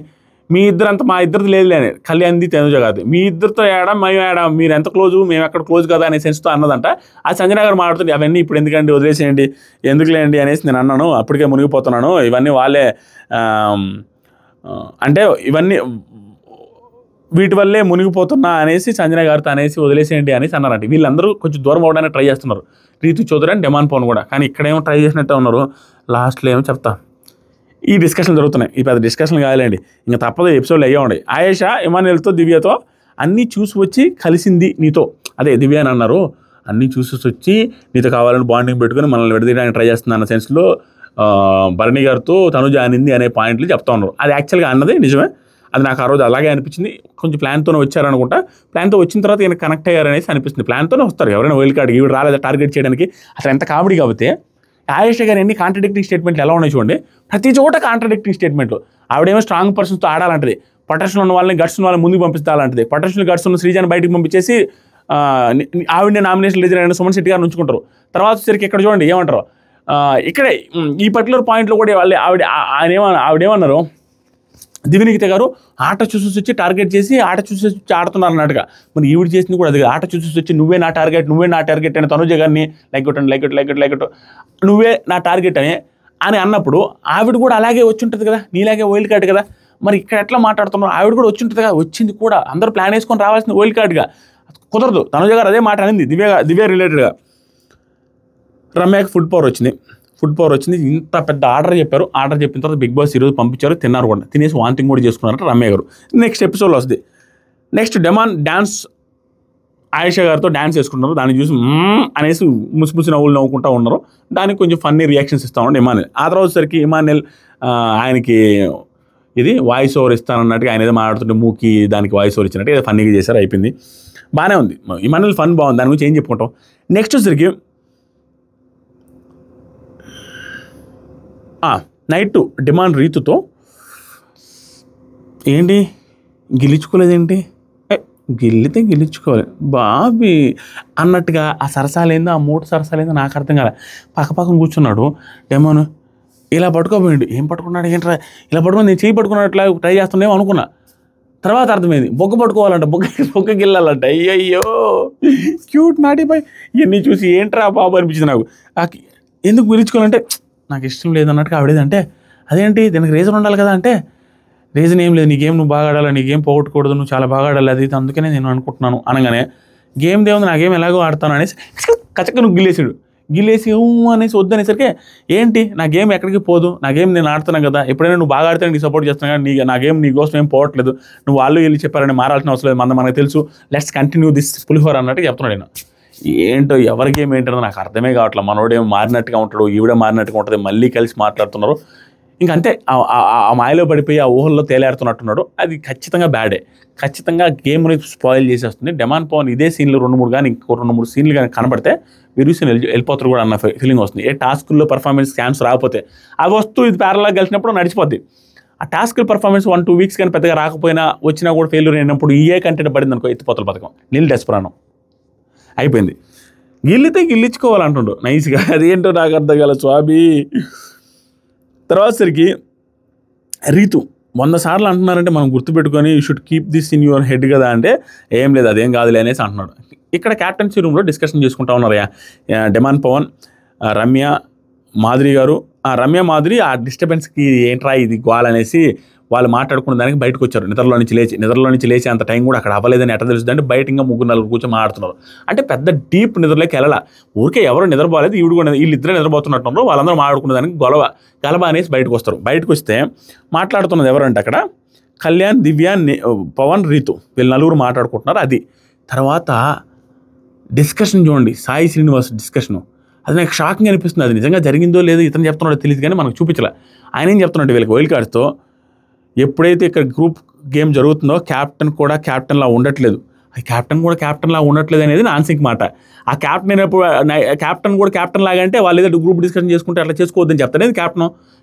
మీ ఇద్దరంతా మా ఇద్దరిది లేదులే అని, కళ్యాణ్ది తనుజ కాదు, మీ ఇద్దరితో ఏడా మేము ఏడా, మీరు ఎంత క్లోజు మేము ఎక్కడ క్లోజ్ కదా అనే సెన్స్తో అన్నదంట. ఆ సంజన గారు మాట్లాడుతుంది అవన్నీ ఇప్పుడు ఎందుకండి వదిలేసేయండి, ఎందుకులేండి అనేసి నేను అన్నాను, అప్పటికే మునిగిపోతున్నాను, ఇవన్నీ వాళ్ళే అంటే ఇవన్నీ వీటి వల్లే మునిగిపోతున్నా అనేసి సంజన గారితో అనేసి వదిలేసేయండి అనేసి అన్నారంట. వీళ్ళందరూ కొంచెం దూరం అవడానికి ట్రై చేస్తున్నారు, రీతు చౌదరి అండ్ డెమాన్ పవన్ కూడా. కానీ ఇక్కడేమో ట్రై చేసినట్టే ఉన్నారు. లాస్ట్లో ఏమో చెప్తా, ఈ డిస్కషన్ జరుగుతున్నాయి, ఈ పెద్ద డిస్కషన్ కాదులేండి, ఇంకా తప్పదు, ఎపిసోడ్లు అయ్యే ఉండే. ఆయేష ఇమానుయల్తో దివ్యతో అన్నీ చూసి వచ్చి కలిసింది నీతో, అదే దివ్య అని అన్నారు, అన్నీ చూసి వచ్చి నీతో కావాలని బాండింగ్ పెట్టుకుని మనల్ని విడదీయడానికి ట్రై చేస్తుంది అన్న సెన్స్లో భరణి గారితో తనుజ అనింది అనే పాయింట్లు చెప్తా ఉన్నారు. అది యాక్చువల్గా అన్నది నిజమే, అది నాకు ఆ రోజు అలాగే అనిపించింది. కొంచెం ప్లాన్తోనే వచ్చారనుకుంటా, ప్లాన్తో వచ్చిన తర్వాత ఈయన కనెక్ట్ అయ్యారనేసి అనిపిస్తుంది. ప్లాన్తోనే వస్తారు ఎవరైనా వైల్డ్ కార్డ్, ఈవిడ రాలేదా టార్గెట్ చేయడానికి. అసలు ఎంత కామెడీ కాబట్టి ఆయేష గారు ఎన్ని కాంట్రడిక్టింగ్ స్టేట్మెంట్లు ఎలా ఉన్నాయి చూడండి, ప్రతి చోట కాంట్రడిక్టింగ్ స్టేట్మెంట్లు. ఆవిడేమో స్ట్రాంగ్ పర్సన్స్తో ఆడాలంటది, పొటెన్షియల్ ఉన్న వాళ్ళని గట్స్ ఉన్న వాళ్ళని ముందుకు పంపిస్తాలంటది, పొటెన్షియల్ గట్స్ ఉన్న శ్రీజాని బయటకు పంపించేసి ఆవిడని నామినేషన్ లేజర్ సుమన్ శెట్టి గారిని ఉంచుకుంటారు. తర్వాత వచ్చేసరికి ఇక్కడ చూడండి ఏమంటారు, ఇక్కడే ఈ పర్టికులర్ పాయింట్లో కూడా వాళ్ళు ఆవిడేమన్నారు, దివ్యనికిత గారు ఆట చూసి వచ్చి టార్గెట్ చేసి ఆట చూసి వచ్చి ఆడుతున్నారు అన్నట్టుగా. మరి ఈవిడ చేసింది కూడా అది, ఆట చూసి వచ్చి నువ్వే నా టార్గెట్ అని తనుజ గారిని లైక్ నువ్వే నా టార్గెట్ అని అన్నప్పుడు ఆవిడ కూడా అలాగే వచ్చి ఉంటుంది కదా, నీలాగే వైల్డ్ కార్డ్ కదా. మరి ఇక్కడ ఎట్లా మాట్లాడుతున్నారు, ఆవిడ కూడా వచ్చి ఉంటుంది కదా, వచ్చింది కూడా అందరూ ప్లాన్ వేసుకొని రావాల్సింది వైల్డ్ కార్డ్గా, కుదరదు. తనుజ గారు అదే మాట అనింది దివ్య రిలేటెడ్గా. రమ్యకి ఫుడ్ పవర్ వచ్చింది, ఇంత పెద్ద ఆర్డర్ చెప్పారు, ఆర్డర్ చెప్పిన తర్వాత బిగ్ బాస్ ఈరోజు పంపించారు, తిన్నారు కూడా, తినేసి వాంతింగ్ కూడా చేసుకున్నారంట రమ్య గారు. నెక్స్ట్ ఎపిసోడ్లో వస్తుంది. నెక్స్ట్ డెమాన్ డ్యాన్స్ ఆయేష గారితో డ్యాన్స్ వేసుకుంటున్నారు, దాన్ని చూసి అనేసి ముసి నవ్వులు నవ్వుకుంటూ ఉన్నారు. దానికి కొంచెం ఫన్నీ రియాక్షన్స్ ఇస్తా ఉన్నాడు ఇమానుయల్. ఆ తర్వాత వచ్చేసరికి ఇమానుయల్ ఆయనకి ఇది వాయిస్ ఓవర్ ఇస్తానన్నట్టుగా ఆయన ఏదో మాట్లాడుతుంటే మూకి దానికి వాయిస్ ఓవర్ ఇచ్చినట్టు ఏదో ఫన్నీగా చేశారు, అయిపోయింది, బాగానే ఉంది. ఇమానుయల్ ఫన్ బాగుంది, దాని గురించి ఏం చెప్పుకుంటాం. నెక్స్ట్ వచ్చేసరికి నైట్ డిమాండ్ రీతుతో ఏంటి గెలుచుకోలేదేంటి, గెలితే గెలిచుకోవాలి బాబీ అన్నట్టుగా ఆ సరసాలేందో ఆ 3 సరసాలేందో నాకు అర్థం కాలే. పక్కన కూర్చున్నాడు డెమోను, ఇలా పట్టుకోపోయిండు. ఏం పట్టుకున్నాడు ఏంట్రా ఇలా పట్టుకుని, నేను చేయి పట్టుకున్నట్లా ట్రై చేస్తున్నామో అనుకున్నా. తర్వాత అర్థమైంది బొగ్గ పట్టుకోవాలంట, బొగ్గకి వెళ్ళాలంట. అయ్యయ్యో క్యూట్ నాటి బాయ్. ఇవన్నీ చూసి ఏంట్రా బాబు అనిపించింది నాకు. ఎందుకు పిలుచుకోవాలంటే నాకు ఇష్టం లేదన్నట్టుగా ఆవిడేదంటే, అదేంటి దీనికి రీజన్ ఉండాలి కదా అంటే, రీజన్ ఏం లేదు, నీ గేమ్ నువ్వు బాగా ఆడాలి, నీ గేమ్ పోగొట్టకూడదు, నువ్వు చాలా బాగా ఆడాలి, అది అందుకనే నేను అనుకుంటున్నాను అనగానే, గేమ్ దేవుంది నా గేమ్ ఎలాగో ఆడతాను అనేసి కచక్క నువ్వు గిల్లేసి అనేసి వద్దనేసరికి, ఏంటి నా గేమ్ ఎక్కడికి పోదు, నా గేమ్ నేను ఆడుతున్నాను కదా, ఎప్పుడైనా నువ్వు బాగా ఆడితే నీకు సపోర్ట్ చేస్తున్నాను కానీ నా గేమ్ నీ కోసం ఏం పోవట్లేదు, నువ్వు వాళ్ళు వెళ్ళి చెప్పారని మారాల్సిన అవసరం లేదు, మనకు తెలుసు, లెట్స్ కంటిన్యూ దిస్ పులిహోర అన్నట్టు చెప్తున్నాడు నేను. ఏంటో ఎవరి గేమ్ ఏంటో నాకు అర్థమే కావట్లేదు. మనోడేమో మారినట్టుగా ఉంటాడు, ఈవిడ మారినట్టుగా ఉంటుంది, మళ్ళీ కలిసి మాట్లాడుతున్నారు. ఇంకంతే ఆ మాయలో పడిపోయి ఆ ఊహల్లో తేలాడుతున్నట్టున్నాడు. అది ఖచ్చితంగా బ్యాడే, ఖచ్చితంగా గేమ్ని స్పాయిల్ చేసేస్తుంది. డెమాన్ పవన్ ఇదే సీన్లు 2-3 కానీ ఇంకో 2-3 సీన్లు కానీ కనబడితే విరుసీని వెళ్ళిపోతారు కూడా అన్న ఫీలింగ్ వస్తుంది. ఏ టాస్కుల్లో పర్ఫార్మెన్స్ స్కామ్స్ రాకపోతే అవి వస్తూ ఇది ప్యారల్గా కలిసినప్పుడు నడిచిపోద్ది. ఆ టాస్క్ పర్ఫార్మెన్స్ 1-2 వీక్స్ కానీ పెద్దగా రాకపోయినా వచ్చినా కూడా ఫెయిల్యూర్ అయినప్పుడు ఏ కంటెంట్ పడింది అనుకో, ఎత్తిపోతల పథకం, నీళ్ళు డెస్పరానం అయిపోయింది. గిల్లితే గిల్లించుకోవాలంటుండు నైస్గా. అదేంటో నాకు అర్థం కాల స్వామి. తర్వాత సరికి రీతు 100 సార్లు అంటున్నారంటే మనం గుర్తుపెట్టుకొని you should keep this in your head కదా అంటే, ఏం లేదు అదేం కాదులే అనేసి అంటున్నాడు. ఇక్కడ క్యాప్టెన్సీ రూమ్లో డిస్కషన్ చేసుకుంటా ఉన్నారు డెమాన్ పవన్, రమ్య, మాధురి గారు. రమ్య మాధురి ఆ డిస్టర్బెన్స్కి ఏంట్రా ఇది గోల్ అనేసి వాళ్ళు మాట్లాడుకున్న దానికి బయటకు వచ్చారు. నిద్రలో నుంచి లేచి అంత టైం కూడా అక్కడ అవ్వలేదని ఎట్లా తెలుస్తుంది అంటే, బయట ఇంకా 3-4 కూర్చొని మాట్లాడుతున్నారు. అంటే పెద్ద డీప్ నిద్రలోకి వెళ్ళాల, ఊరికే ఎవరు నిద్రపోలేదు, వీళ్ళిద్దరే నిద్రపోతున్నట్టున్నారు. వాళ్ళందరూ మాట్లాడుకునే దానికి గలబ అనేసి బయటకు వస్తారు. బయటకు వస్తే మాట్లాడుతున్నది ఎవరంటే అక్కడ కళ్యాణ్, దివ్య, పవన్, రీతు, వీళ్ళు 4 మాట్లాడుకుంటున్నారు. అది తర్వాత డిస్కషన్ చూడండి, సాయి శ్రీనివాస్ డిస్కషను, అది నాకు షాకింగ్ అనిపిస్తుంది. అది నిజంగా జరిగిందో లేదో ఇతను చెప్తున్నాడో తెలియదు కానీ మనకు చూపించలే. ఆయన ఏం చెప్తున్నాడు, వీళ్ళకి వైల్డ్ కార్డ్స్తో ఎప్పుడైతే ఇక్కడ గ్రూప్ గేమ్ జరుగుతుందో క్యాప్టెన్ కూడా క్యాప్టెన్లా ఉండట్లేదు, క్యాప్టెన్లా ఉండట్లేదు అనేది నాన్సింక్ మాట. ఆ క్యాప్టెన్ కూడా క్యాప్టెన్ లాగా అంటే వాళ్ళు ఏదో గ్రూప్ డిస్కషన్ చేసుకుంటే అట్లా చేసుకోవద్దని చెప్తాను. ఇది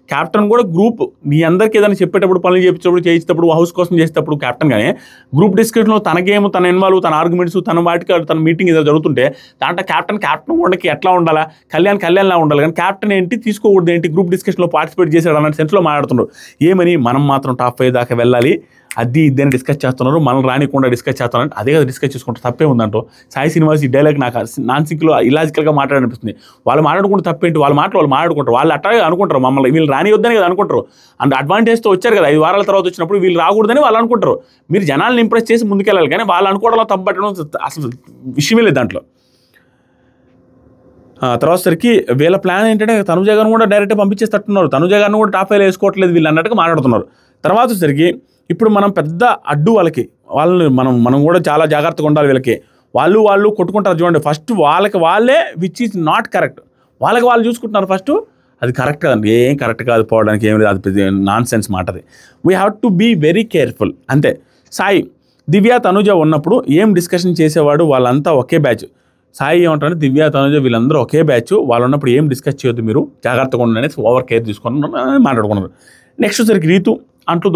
క్యాప్టెన్ కూడా గ్రూప్ మీ అందరికీ ఏదైనా చెప్పేటప్పుడు, పనులు చేయించేటప్పుడు, హౌస్ కోసం చేసేటప్పుడు క్యాప్టెన్ కానీ గ్రూప్ డిస్కషన్లో తన గేమ్, తన ఇన్వాల్వ్, తన ఆర్గ్యుమెంట్స్, తన వాటికి తన మీటింగ్ ఏదో జరుగుతుంటే దాంట్లో క్యాప్టెన్ ఉండకి ఎట్లా ఉండాలా, కళ్యాణ్లా ఉండాలి కానీ క్యాప్టెన్ ఏంటి తీసుకోకూడదు ఏంటి, గ్రూప్ డిస్కషన్లో పార్టిసిపేట్ చేశాడు అన్న సెన్స్లో మాట్లాడుతున్నారు. ఏమని మనం మాత్రం టాప్ 5 దాకా వెళ్ళాలి, అది ఇద్దరిని డిస్కస్ చేస్తున్నారు, మనం రానికుండా డిస్కస్ చేస్తున్నారంటే అదే కదా డిస్కస్ చేసుకుంటే తప్పే ఉందంటో. సాయి శ్రీనివాస్ ఈ డైలాగ్ నాకు నాన్సింక్లో ఇలాజికల్గా మాట్లాడనిపిస్తుంది. వాళ్ళు మాట్లాడుకుంటే తప్పేంటి, వాళ్ళు మాట్లాడుకుంటారు, వాళ్ళు అట్లాగే అనుకుంటారు, మమ్మల్ని వీళ్ళు రానివద్దని కదా అనుకుంటారు. అండ్ అడ్వాంటేజ్తో వచ్చారు కదా, 5 వారాల తర్వాత వచ్చినప్పుడు వీళ్ళు రాకూడదని వాళ్ళు అనుకుంటారు. మీరు జనాలను ఇంప్రెస్ చేసి ముందుకెళ్ళాలి కానీ వాళ్ళు అనుకోవడంలో తప్పట్టడం అసలు విషయమే లేదు దాంట్లో. తర్వాత సరికి వీళ్ళ ప్లాన్ ఏంటంటే తనుజ గారిని కూడా డైరెక్ట్గా పంపించేస్తట్టున్నారు, తనుజ గారిని కూడా టాప్ 5 వేసుకోవట్లేదు వీళ్ళు అన్నట్టుగా మాట్లాడుతున్నారు. తర్వాత సరికి ఇప్పుడు మనం పెద్ద అడ్డు వాళ్ళని మనం కూడా చాలా జాగ్రత్తగా ఉండాలి. వీళ్ళకి వాళ్ళు కొట్టుకుంటారు చూడండి, ఫస్ట్ వాళ్ళే విచ్ ఈజ్ నాట్ కరెక్ట్, వాళ్ళు చూసుకుంటున్నారు ఫస్ట్. అది కరెక్ట్ కాదండి, ఏం కరెక్ట్ కాదు, పోవడానికి ఏం లేదు, అది నాన్ సెన్స్ మాట. అది we have to be very careful అంతే. సాయి, దివ్య, తనుజ ఉన్నప్పుడు ఏం డిస్కషన్ చేసేవాడు, వాళ్ళంతా ఒకే బ్యాచ్. సాయి ఏమంటారంటే దివ్య, తనుజ వీళ్ళందరూ ఒకే బ్యాచ్, వాళ్ళు ఉన్నప్పుడు ఏం డిస్కస్ చేయొద్దు, మీరు జాగ్రత్తగా ఉండండి, ఓవర్ కేర్ తీసుకుని మాట్లాడుకున్నారు. నెక్స్ట్ సరికి రీతు అంట్లు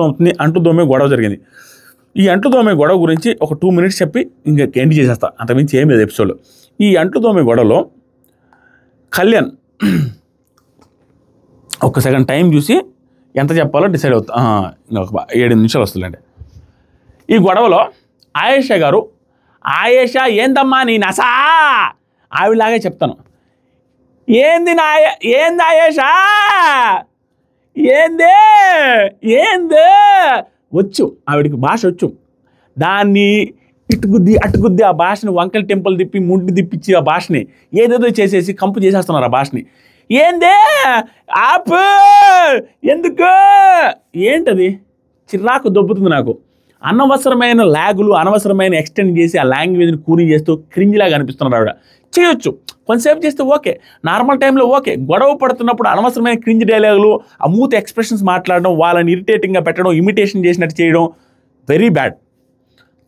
దోమే గొడవ జరిగింది. ఈ అంట్లు దోమే గొడవ గురించి ఒక 2 minutes చెప్పి ఇంకా ఎండ్ చేసేస్తా, అంతకుమించి ఏం లేదు ఎపిసోడ్లో. ఈ అంట్లు దోమే గొడవలో కళ్యాణ్ ఒక సెకండ్ టైం చూసి ఎంత చెప్పాలో డిసైడ్ అవుతా, ఇంకొక 7 నిమిషాలు వస్తుందండి. ఈ గొడవలో ఆయేషా గారు, ఆయేషా ఏందమ్మా నీ నసా, ఆవిడలాగే చెప్తాను, ఏంది ఆయేషా, ఏందే వచ్చు, ఆవిడికి భాష వచ్చు, దాన్ని అటుగుద్ది ఆ భాషని వంకల టెంపుల్ తిప్పి ముండి తిప్పించి ఆ భాషని ఏదేదో చేసేసి కంపు చేసేస్తున్నారు ఆ భాషని. ఏందే ఆపు, ఎందుకు, ఏంటది, చిరాకు దొబ్బుతుంది నాకు. అనవసరమైన ల్యాగులు, అనవసరమైన ఎక్స్టెండ్ చేసి ఆ లాంగ్వేజ్ని కూని చేస్తూ క్రింజ్లాగా అనిపిస్తున్నారు. ఆవిడ చేయొచ్చు, కొంతసేపు చేస్తే ఓకే, నార్మల్ టైంలో ఓకే. గొడవ పడుతున్నప్పుడు అనవసరమైన క్రింజ్ డైలాగులు, ఆ మూత ఎక్స్ప్రెషన్స్ మాట్లాడడం, వాళ్ళని ఇరిటేటింగ్గా పెట్టడం, ఇమిటేషన్ చేసినట్టు చేయడం వెరీ బ్యాడ్.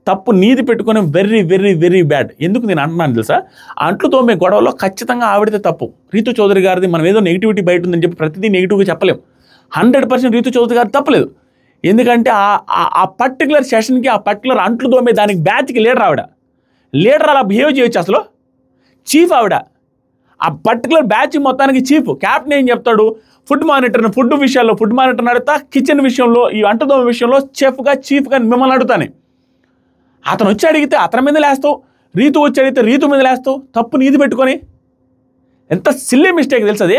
తప్పు నీది పెట్టుకుని వెరీ వెరీ వెరీ బ్యాడ్. ఎందుకు నేను అంటున్నాను తెలుసా, అంట్లు తోమే గొడవలో ఖచ్చితంగా ఆవిడతే తప్పు. రీతు చౌదరి గారిది మనం ఏదో నెగిటివిటీ బయట ఉందని చెప్పి ప్రతిదీ నెగిటివ్గా చెప్పలేం. 100% రీతు చౌదరి గారు తప్పలేదు. ఎందుకంటే ఆ పర్టికులర్ సెషన్కి ఆ పర్టికులర్ అంట్లు తోమే దానికి బ్యాచ్కి లీడర్ అలా బిహేవ్ చేయొచ్చు. అసలు చీఫ్ ఆవిడ, ఆ పర్టికులర్ బ్యాచ్ మొత్తానికి చీఫ్. క్యాప్టెన్ ఏం చెప్తాడు, ఫుడ్ విషయాల్లో ఫుడ్ మానిటర్ని అడుగుతా, కిచెన్ విషయంలో ఈ అంటుదోమ విషయంలో చీఫ్గా మిమ్మల్ని అడుగుతాను. అతను వచ్చి అడిగితే అతని మీద లేస్తావు, రీతు వచ్చి అడిగితే రీతు మీద లేస్తావు, తప్పు నీది పెట్టుకొని. ఎంత సిల్లీ మిస్టేక్ తెలుసు అది.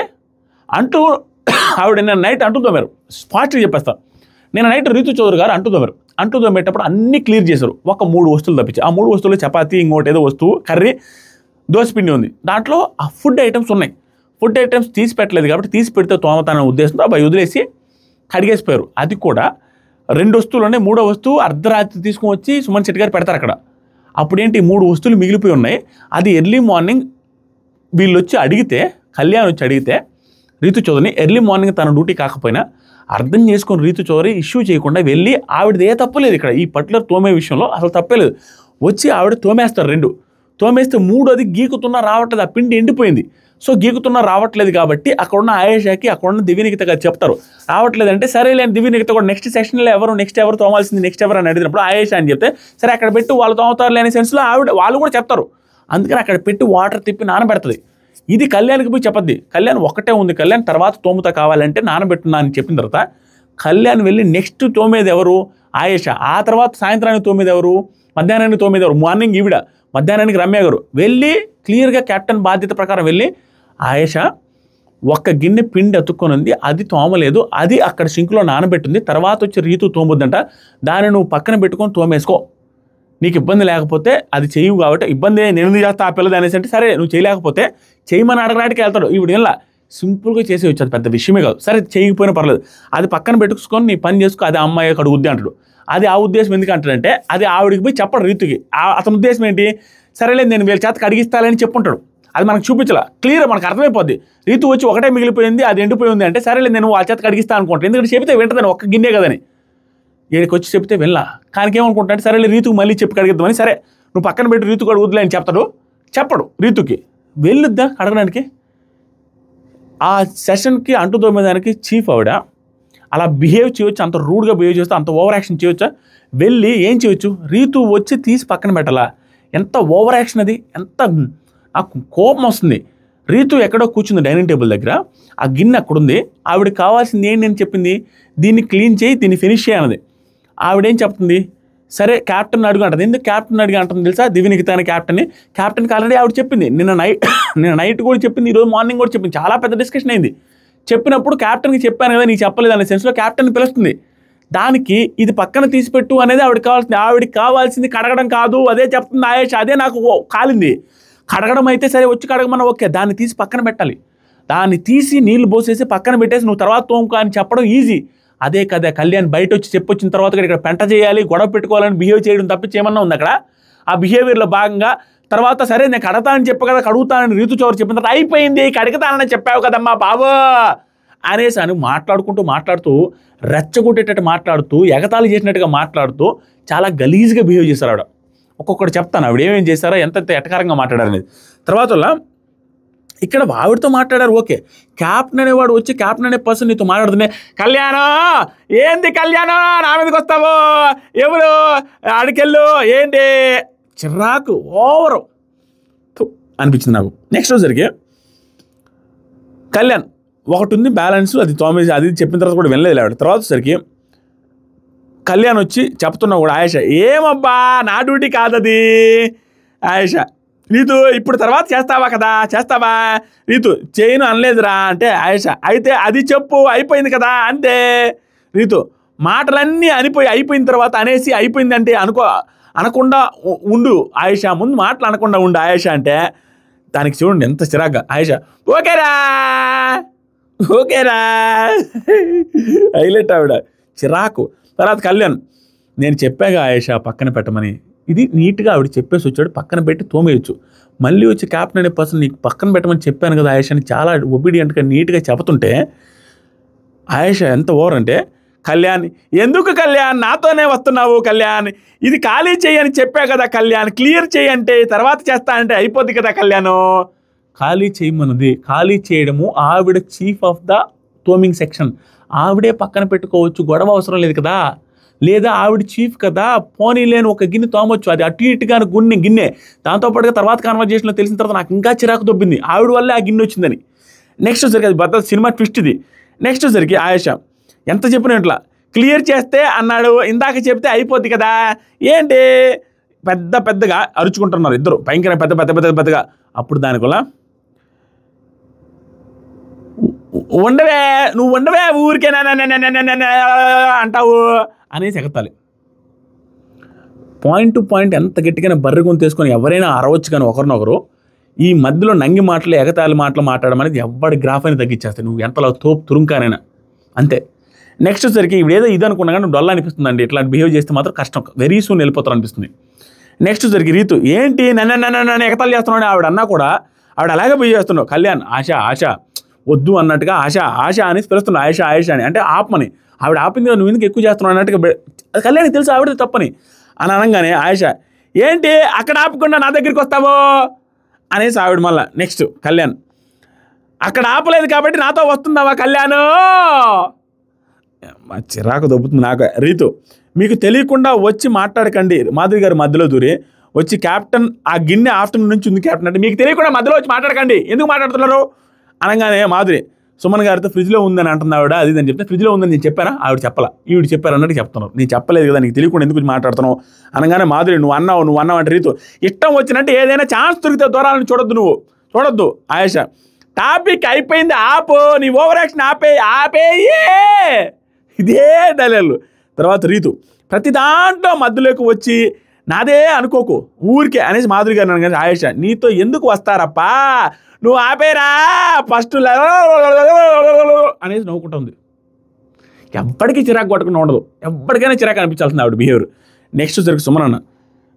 ఆవిడ నేను నైట్ అంటు తోమారు, స్పాట్గా చెప్పేస్తాను. నేను నైట్ రీతు చౌదరి గారు అంటు తోమేటప్పుడు అన్నీ క్లియర్ చేశారు, ఒక 3 వస్తువులు తప్పించి. ఆ 3 వస్తువులు చపాతీ, ఇంకోటి ఏదో వస్తువు కర్రీ, దోసపిండి ఉంది. దాంట్లో ఆ ఫుడ్ ఐటమ్స్ ఉన్నాయి. ఫుడ్ ఐటమ్స్ తీసి పెట్టలేదు కాబట్టి తీసి పెడితే తోమతాననే ఉద్దేశంతో అబ్బాయి వదిలేసి కడిగేసిపోయారు. అది కూడా 2 వస్తువులు ఉన్నాయి. 3వ వస్తువు అర్ధరాత్రి తీసుకుని వచ్చి సుమన్ శెట్టి గారు పెడతారు అక్కడ. అప్పుడేంటి 3 వస్తువులు మిగిలిపోయి ఉన్నాయి. అది ఎర్లీ మార్నింగ్ వీళ్ళు వచ్చి అడిగితే, కళ్యాణ్ వచ్చి అడిగితే రీతు చౌదరిని ఎర్లీ మార్నింగ్ తన డ్యూటీ కాకపోయినా అర్థం చేసుకొని రీతు చౌదరి ఇష్యూ చేయకుండా వెళ్ళి, ఆవిడది ఏ తప్పలేదు ఇక్కడ ఈ పర్టికులర్ తోమే విషయంలో అసలు తప్పలేదు. వచ్చి ఆవిడ తోమేస్తారు 2 తోమేస్తే 3వది గీకుతున్నా రావట్లేదు, ఆ పిండి ఎండిపోయింది. సో గీకుతున్నా రావట్లేదు కాబట్టి అక్కడున్న ఆయేషాకి అక్కడున్న దివ్యనికిత గారు చెప్తారు, రావట్లేదంటే సరేలే దివ్యనికిత కూడా నెక్స్ట్ సెషన్లో ఎవరు తోమాల్సింది నెక్స్ట్ ఎవరు అని అడిగినప్పుడు ఆయేష అని చెప్తే సరే అక్కడ పెట్టి వాళ్ళు తోమతారు అనే సెన్స్లో వాళ్ళు కూడా చెప్తారు. అందుకని అక్కడ పెట్టి వాటర్ తిప్పి నానబెడుతుంది. ఇది కళ్యాణ్కి పోయి చెప్పద్ది, కళ్యాణ్ ఒక్కటే ఉంది, కళ్యాణ్ తర్వాత తోముతా కావాలంటే నానబెట్టున్నా అని చెప్పిన తర్వాత కళ్యాణ్ వెళ్ళి నెక్స్ట్ తోమేది ఎవరు, ఆయేష. ఆ తర్వాత సాయంత్రానికి తోమేది ఎవరు, మధ్యాహ్నానికి తోమేది ఎవరు, మార్నింగ్ ఈవిడ, మధ్యాహ్నానికి రమ్య గారు. వెళ్ళి క్లియర్గా కెప్టెన్ బాధ్యత ప్రకారం వెళ్ళి ఆయేష ఒక్క గిన్నె పిండి అతుక్కొని ఉంది, అది తోమలేదు, అది అక్కడ సింక్లో నానబెట్టింది, తర్వాత వచ్చి రీతు తోముద్దంట, దాన్ని నువ్వు పక్కన పెట్టుకొని తోమేసుకో, నీకు ఇబ్బంది లేకపోతే అది చేయవు కాబట్టి. ఇబ్బంది నేను చేస్తా ఆ పిల్లది అనేసి అంటే సరే నువ్వు చేయలేకపోతే చేయమని అడగడానికి వెళ్తాడు. ఈవిడ ఇలా సింపుల్గా చేసేయచ్చు, అది పెద్ద విషయమే కాదు. సరే చేయకపోయినా పర్లేదు, అది పక్కన పెట్టుకొని నీ పని చేసుకో, అది అమ్మాయి కడుగుద్ది అంటాడు. అది ఆ ఉద్దేశం ఎందుకు అంటాడంటే అది ఆవిడికి పోయి చెప్పడు రీతుకి. అతని ఉద్దేశం ఏంటి, సరేలేదు నేను వీళ్ళ చేతకి అడిగిస్తానని చెప్పుంటాడు. అది మనకు చూపించాల, క్లియర్ మనకు అర్థమైపోద్ది. రీతు వచ్చి ఒకటే మిగిలిపోయింది, అది ఎండిపోయింది అంటే సరేలేదు నేను వాళ్ళ చేతకి అడిగిస్తాను అనుకుంటాను, ఎందుకంటే చెప్తే వింటదని ఒక్క గిన్నె కదని. వీడికి వచ్చి చెప్తే వెళ్ళా కానీ ఏమనుకుంటాడు, సరేలే రీతుకు మళ్ళీ చెప్పి కడిగిద్దామని, సరే నువ్వు పక్కన పెట్టి రీతుకు అడుగుద్దులే అని చెప్పడు రీతుకి. వెళ్ళొద్దా అడగడానికి. ఆ సెషన్కి అంటు తోమేదానికి చీఫ్ ఆవిడ అలా బిహేవ్ చేయొచ్చు, అంత రూడ్గా బిహేవ్ చేస్తే అంత ఓవర్ యాక్షన్ చేయొచ్చా. వెళ్ళి ఏం చేయొచ్చు, రీతు వచ్చి తీసి పక్కన పెట్టాలా. ఎంత ఓవర్ యాక్షన్ అది, ఎంత నాకు కోపం వస్తుంది. రీతు ఎక్కడో కూర్చుంది డైనింగ్ టేబుల్ దగ్గర, ఆ గిన్నె అక్కడుంది, ఆవిడకి కావాల్సింది ఏంటి అని చెప్పింది, దీన్ని క్లీన్ చేయి, దీన్ని ఫినిష్ చేయనది. ఆవిడేం చెప్తుంది, సరే క్యాప్టెన్ అడుగు అంటుంది. ఎందుకు క్యాప్టెన్ అడిగి అంటుంది తెలుసా, దివ్యనికిత అనే క్యాప్టెన్కి ఆల్రెడీ ఆవిడ చెప్పింది, నిన్న నైట్ కూడా చెప్పింది, ఈరోజు మార్నింగ్ కూడా చెప్పింది, చాలా పెద్ద డిస్కషన్ అయింది. చెప్పినప్పుడు క్యాప్టెన్కి చెప్పాను కదా నీకు చెప్పలేదు అనే సెన్స్లో క్యాప్టెన్ పిలుస్తుంది. దానికి ఇది పక్కన తీసిపెట్టు అనేది ఆవిడకి కావాల్సింది కడగడం కాదు, అదే చెప్తుంది ఆయేష. అదే నాకు కాలింది. కడగడం అయితే సరే వచ్చి కడగమన్నా ఓకే, దాన్ని తీసి పక్కన పెట్టాలి, దాన్ని తీసి నీళ్లు పోసేసి పక్కన పెట్టేసి నువ్వు తర్వాత తోముకా అని చెప్పడం ఈజీ. అదే కదా కళ్యాణ్ బయట వచ్చి చెప్పొచ్చిన తర్వాత ఇక్కడ పెంట చేయాలి, గొడవ పెట్టుకోవాలని బిహేవ్ చేయడం తప్పించి ఏమన్నా ఉంది అక్కడ. ఆ బిహేవియర్లో భాగంగా తర్వాత సరే నేను కడతానని చెప్పు కదా, కడుగుతానని రీతు చౌదరి చెప్పిన తర్వాత అయిపోయింది, కడుగుతానని చెప్పావు కదమ్మా బాబు అనేసి అని మాట్లాడుతూ రెచ్చగొట్టేటట్టు మాట్లాడుతూ ఎగతాళి చేసినట్టుగా మాట్లాడుతూ చాలా గలీజ్గా బిహేవ్ చేశారు ఆవిడ. ఒక్కొక్కటి చెప్తాను ఆవిడ ఏమేం చేశారో, ఎంత ఎటకారంగా మాట్లాడారు అనేది. తర్వాత ఇక్కడ ఆవిడతో మాట్లాడారు ఓకే, క్యాప్టెన్ అనేవాడు వచ్చి క్యాప్టెన్ అనే పర్సన్ నీతో మాట్లాడుతున్నాయి, కళ్యాణం ఏంది కళ్యాణం నా మీదకి వస్తావు, ఎవరు అడికెళ్ళు ఏంటి, చిరాకు ఓవరు అనిపించింది నాకు. నెక్స్ట్ రోజుకి కళ్యాణ్ ఒకటి ఉంది బ్యాలెన్స్, అది తోమేసి అది చెప్పిన తర్వాత కూడా వినలేదు ఆవిడ. తర్వాత సరికి కళ్యాణ్ వచ్చి చెప్తున్నా కూడా ఆయేష, ఏమబ్బా నా డ్యూటీ కాదది ఆయేష, రీతు ఇప్పుడు తర్వాత చేస్తావా రీతు చేయను అనలేదురా అంటే ఆయేష, అయితే అది చెప్పు అయిపోయింది కదా అంతే. రీతు మాటలన్నీ అయిపోయిన తర్వాత అనేసి అయిపోయింది అంటే అనకుండా ఉండు ఆయేష, ముందు మాటలు అనకుండా ఉండు ఆయేష అంటే దానికి చూడండి ఎంత చిరాగ్గా ఆయేష ఓకేరా హైలైట్ ఆవిడ చిరాకు. తర్వాత కళ్యాణ్ నేను చెప్పాగా ఆయేష పక్కన పెట్టమని, ఇది నీట్గా ఆవిడ చెప్పేసి వచ్చాడు, పక్కన పెట్టి తోమేయచ్చు. మళ్ళీ వచ్చి క్యాప్టెన్ అనే పర్సన్ నీకు పక్కన పెట్టమని చెప్పాను కదా ఆయేష అని చాలా ఒబీడియంట్గా నీట్గా చెబుతుంటే ఆయేష ఎంత ఓవర్ అంటే, కళ్యాణ్ ఎందుకు కళ్యాణ్ నాతోనే వస్తున్నావు కళ్యాణ్, ఇది ఖాళీ చేయని చెప్పా కదా కళ్యాణ్, క్లియర్ చేయంటే తర్వాత చేస్తా అంటే అయిపోద్ది కదా కళ్యాణ్. ఖాళీ చేయమన్నది, ఖాళీ చేయడము ఆవిడ చీఫ్ ఆఫ్ ద తోమింగ్ సెక్షన్, ఆవిడే పక్కన పెట్టుకోవచ్చు, గొడవ అవసరం లేదు కదా. లేదా ఆవిడ చీఫ్ కదా, పోనీ లేని ఒక గిన్నె తోమొచ్చు, అది అటు ఇటుగా గిన్నె. దాంతోపాటుగా తర్వాత కాన్వర్జేషన్లో తెలిసిన తర్వాత నాకు ఇంకా చిరాకు దొబ్బింది, ఆవిడ వల్లే ఆ గిన్నె వచ్చిందని. నెక్స్ట్ వచ్చేసరికి అది బద్ద సినిమా ట్విస్ట్ ఇది. నెక్స్ట్ వచ్చేసరికి ఆయేషా ఎంత చెప్పిన ఇట్లా క్లియర్ చేస్తే అన్నాడు, ఇందాక చెప్తే అయిపోద్ది కదా, ఏంటి పెద్దగా అరుచుకుంటున్నారు ఇద్దరు, భయంకర పెద్దగా. అప్పుడు దానివల్ల నువ్వు ఉండవే ఊరికే అంటావు అనేసి ఎగతాలి. పాయింట్ టు పాయింట్ ఎంత గట్టిగా బర్రె గొంతు తీసుకొని ఎవరైనా అరవచ్చు కానీ ఒకరినొకరు. ఈ మధ్యలో నంగి మాటలు ఎగతాళి మాటలు మాట్లాడడం అనేది ఎవరి గ్రాఫ్ అని తగ్గించేస్తాయి, నువ్వు ఎంతలో తురుంకానైనా అంతే. నెక్స్ట్ వచ్చేసరికి ఇప్పుడు ఏదో ఇది అనుకున్నా కానీ డొల్ల అనిపిస్తుందండి, ఇట్లాంటి బిహేవ్ చేస్తే మాత్రం కష్టం, వెరీ సూన్ వెళ్ళిపోతారు అనిపిస్తుంది. నెక్స్ట్ వచ్చేసరికి రీతు ఏంటి నన్ను ఎగతాళి చేస్తున్నాడు ఆవిడ అన్నా కూడా ఆవిడ అలాగే బిహేవ్ చేస్తున్నావు. కళ్యాణ్ ఆశ వద్దు అన్నట్టుగా ఆశ అని పిలుస్తున్నావు, ఆయేషా అని, అంటే ఆపమని. ఆవిడ ఆపింది నువ్వు ఎందుకు ఎక్కువ చేస్తున్నావు అన్నట్టుగా కళ్యాణ్కి తెలుసు ఆవిడ తప్పని అని అనగానే ఆయేషా ఏంటి అక్కడ ఆపకుండా నా దగ్గరికి వస్తావో అనేసి ఆవిడ మళ్ళా. నెక్స్ట్ కళ్యాణ్ అక్కడ ఆపలేదు కాబట్టి నాతో వస్తుందావా కళ్యాణ్, చిరాకు దొబ్బుతుంది నాకు. రీతు మీకు తెలియకుండా వచ్చి మాట్లాడకండి, మాధురి గారు మధ్యలో దూరి వచ్చి క్యాప్టెన్ ఆ గిన్నె ఆఫ్టర్నూన్ నుంచి ఉంది క్యాప్టెన్ అంటే మీకు తెలియకుండా మధ్యలో వచ్చి మాట్లాడకండి, ఎందుకు మాట్లాడుతున్నారు అనగానే మాధురి సుమన్ గారితో ఫ్రిడ్జ్లో ఉందని అంటుంది ఆవిడ, అది అని చెప్తే ఫ్రిడ్జ్లో ఉందని నేను చెప్పారా, ఆవిడ చెప్పలా, ఈవిడ చెప్పారు అన్నట్టు చెప్తున్నావు, నేను చెప్పలేదు కదా, నీకు తెలియకుండా ఎందుకు మాట్లాడుతున్నావు అనగానే మాధురి నువ్వు అన్నావు అంటే రీతు ఇష్టం వచ్చినట్టు ఏదైనా ఛాన్స్ దొరికితే దూరాలను చూడొద్దు. ఆయేషా టాపిక్ అయిపోయింది ఆపు, నీ ఓవర్ యాక్షన్ ఆపేయే, ఇదే డైలాగులు. తర్వాత రీతు ప్రతి దాంట్లో మధ్యలోకి వచ్చి నాదే అనుకోకు ఊరికే అనేసి మాధురి గారు అనగానే ఆయేషా నీతో ఎందుకు వస్తారప్పా, నువ్వు ఆపేరా ఫస్ట్ అనేసి నవ్వుకుంటుంది. ఎప్పటికీ చిరాకు కొట్టకుండా ఉండదు, ఎప్పటికైనా చిరాకు అనిపించాల్సింది ఆవిడ బిహేవియర్. నెక్స్ట్ సరికి సుమన్ అన్న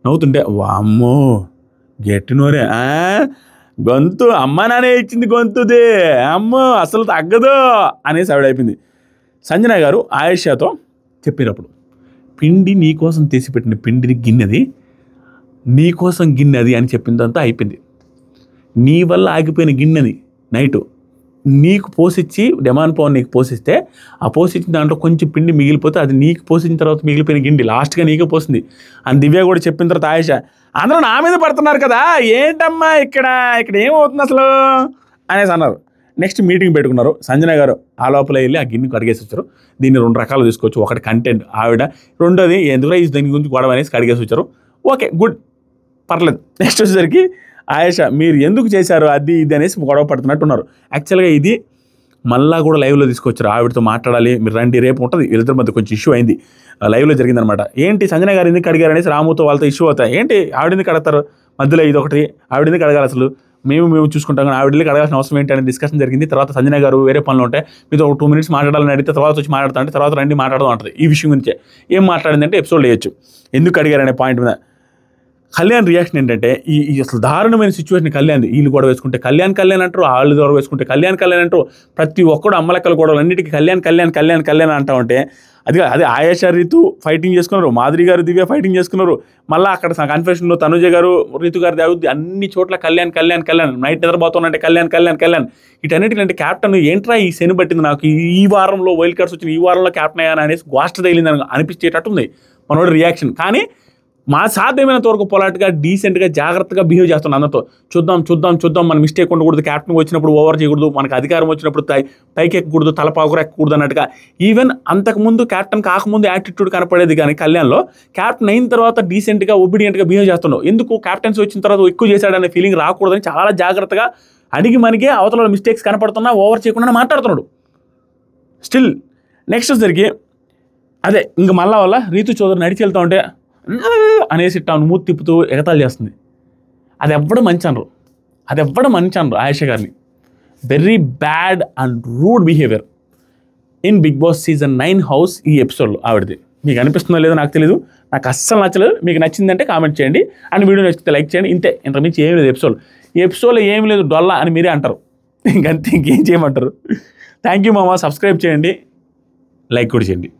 నవ్వుతుంటే వామ్మో గట్టినోరే గొంతు అమ్మ నానే ఇచ్చింది గొంతుది, అమ్మో అసలు తగ్గదు అనేసి ఆవిడ అయిపోయింది. సంజన గారు ఆయేషాతో చెప్పినప్పుడు పిండి నీకోసం తీసిపెట్టిన పిండిని గిన్నెది, నీకోసం గిన్నెది అని చెప్పిందంతా అయిపోయింది. నీ వల్ల ఆగిపోయిన గిన్నెని నైటు నీకు పోసిచ్చి డెమాన్ పవన్ నీకు పోసిస్తే ఆ పోసిచ్చిన దాంట్లో కొంచెం పిండి మిగిలిపోతే అది నీకు పోసిన తర్వాత మిగిలిపోయిన గిన్నె లాస్ట్గా నీకే పోసింది అని దివ్య కూడా చెప్పిన తర్వాత ఆయేషా అందరూ నా మీద పడుతున్నారు కదా, ఏంటమ్మా ఇక్కడ ఏమవుతుంది అసలు అనేసి అన్నారు. నెక్స్ట్ మీటింగ్ పెట్టుకున్నారు. సంజన గారు ఆ లోపల వెళ్ళి ఆ గిన్నె కడిగేసి వచ్చారు. దీన్ని 2 రకాలు తీసుకోవచ్చు, ఒకటి కంటెంట్ ఆవిడ, రెండోది ఎందుకు దీని గురించి గొడవ అనేసి కడిగేసి వచ్చారు. ఓకే గుడ్ పర్లేదు. నెక్స్ట్ వచ్చేసరికి ఆయేషా మీరు ఎందుకు చేశారు అది ఇది అనేసి గొడవ పడుతున్నట్టు ఉన్నారు. యాక్చువల్గా ఇది మళ్ళా కూడా లైవ్లో తీసుకొచ్చారు, ఆవిడతో మాట్లాడాలి మీరు రండి రేపు ఉంటుంది, వీళ్ళిద్దరి మధ్య కొంచెం ఇష్యూ అయింది, లైవ్లో జరిగిందనమాట. ఏంటి సంజన గారు ఎందుకు అడిగారు అనేసి రాముతో వాళ్ళతో ఇష్యూ అవుతాయి, ఏంటి ఆవిడ ఎందుకు అడగతారు మధ్యలో, ఇది ఒకటి ఆవిడ ఎందుకు అడగాలి అసలు, మేము చూసుకుంటాం కానీ ఆవిడ వెళ్ళి అడగాల్సిన అవసరం ఏంటి అనేది డిస్కషన్ జరిగింది. తర్వాత సంజన గారు వేరే పనులు ఉంటే మీతో ఒక 2 minutes మాట్లాడాలని అడిగితే తర్వాత వచ్చి మాట్లాడతా అంటే తర్వాత రండి మాట్లాడదాం అంటుంది. ఈ విషయం గురించే ఏం మాట్లాడిందంటే ఎపిసోడ్ వేయచ్చు ఎందుకు అడిగారనే పాయింట్ మీద. కళ్యాణ్ రియాక్షన్ ఏంటంటే ఈ అసలు దారుణమైన సిచ్యువేషన్ కళ్యాణ్, వీళ్ళు గొడవ వేసుకుంటే కళ్యాణ్ అంటారు, వాళ్ళు గొడవ వేసుకుంటే కళ్యాణ్ అంటారు, ప్రతి ఒక్కడు అమ్మలక్కల గొడవలు అన్నిటికీ కళ్యాణ్ అంటా ఉంటే అదే ఆయేషా రీతు ఫైటింగ్ చేసుకున్నారు, మాధురి గారు దివ్య ఫైటింగ్ చేసుకున్నారు, మళ్ళీ అక్కడ కన్ఫెషన్లో తనుజ గారు రీతు గారు దేవుద్ది అన్ని చోట్ల కళ్యాణ్ నైట్ నిద్రపోతానంటే కళ్యాణ్ వీటన్నిటికంటే క్యాప్టెన్ ఏంట్రా ఈ శని పట్టింది నాకు, ఈ వారంలో వైల్డ్ కార్డ్స్ వచ్చింది, ఈ వారంలో క్యాప్టెన్ అయ్యాను అనేసి గోష్ట తగిలిందని అనిపించేటట్టుంది మనోడి రియాక్షన్. కానీ మా సాధ్యమైనంత వరకు పొలాట్గా డీసెంట్గా జాగ్రత్తగా బిహేవ్ చేస్తున్నాం అందరితో. చూద్దాం మన మిస్టేక్ ఉండకూడదు, క్యాప్టెన్ వచ్చినప్పుడు ఓవర్ చేయకూడదు, మనకు అధికారం వచ్చినప్పుడు పైకి ఎక్కకూడదు, తలపాకురు ఎక్కకూడదు అన్నట్టుగా. ఈవెన్ అంతకుముందు క్యాప్టెన్ కాకముందు యాటిట్యూడ్ కనపడేది కానీ కళ్యాణ్లో క్యాప్టెన్ అయిన తర్వాత డీసెంట్గా ఒబీడియంట్గా బిహేవ్ చేస్తున్నావు, ఎందుకు క్యాప్టెన్సీ వచ్చిన తర్వాత ఎక్కువ చేశాడనే ఫీలింగ్ రాకూడదని చాలా జాగ్రత్తగా అడిగి మనకి అవతల మిస్టేక్స్ కనపడుతున్నా ఓవర్ చేయకుండా మాట్లాడుతున్నాడు స్టిల్. నెక్స్ట్ జరిగి అదే ఇంక మళ్ళా వల్ల రీతు చౌదరి నడిచి వెళ్తూ ఉంటే అనేసి మూతి తిప్పుతూ ఎగతాళి చేస్తుంది. అది ఎవ్వడం మంచి అనరు ఆయేషా గారిని. Very bad and rude behaviour in Bigg Boss season 9 house ఈ ఎపిసోడ్లో ఆవిడది. మీకు అనిపిస్తుందో లేదో నాకు తెలీదు, నాకు అస్సలు నచ్చలేదు. మీకు నచ్చిందంటే కామెంట్ చేయండి అండ్ వీడియో నచ్చితే లైక్ చేయండి. ఇంతకుమించి ఏం లేదు ఈ ఎపిసోడ్లో ఏం లేదు డొల్లా అని మీరే అంటారు, ఇంకేం చేయమంటారు. థ్యాంక్ యూ మామ, సబ్స్క్రైబ్ చేయండి, లైక్ కూడా చేయండి.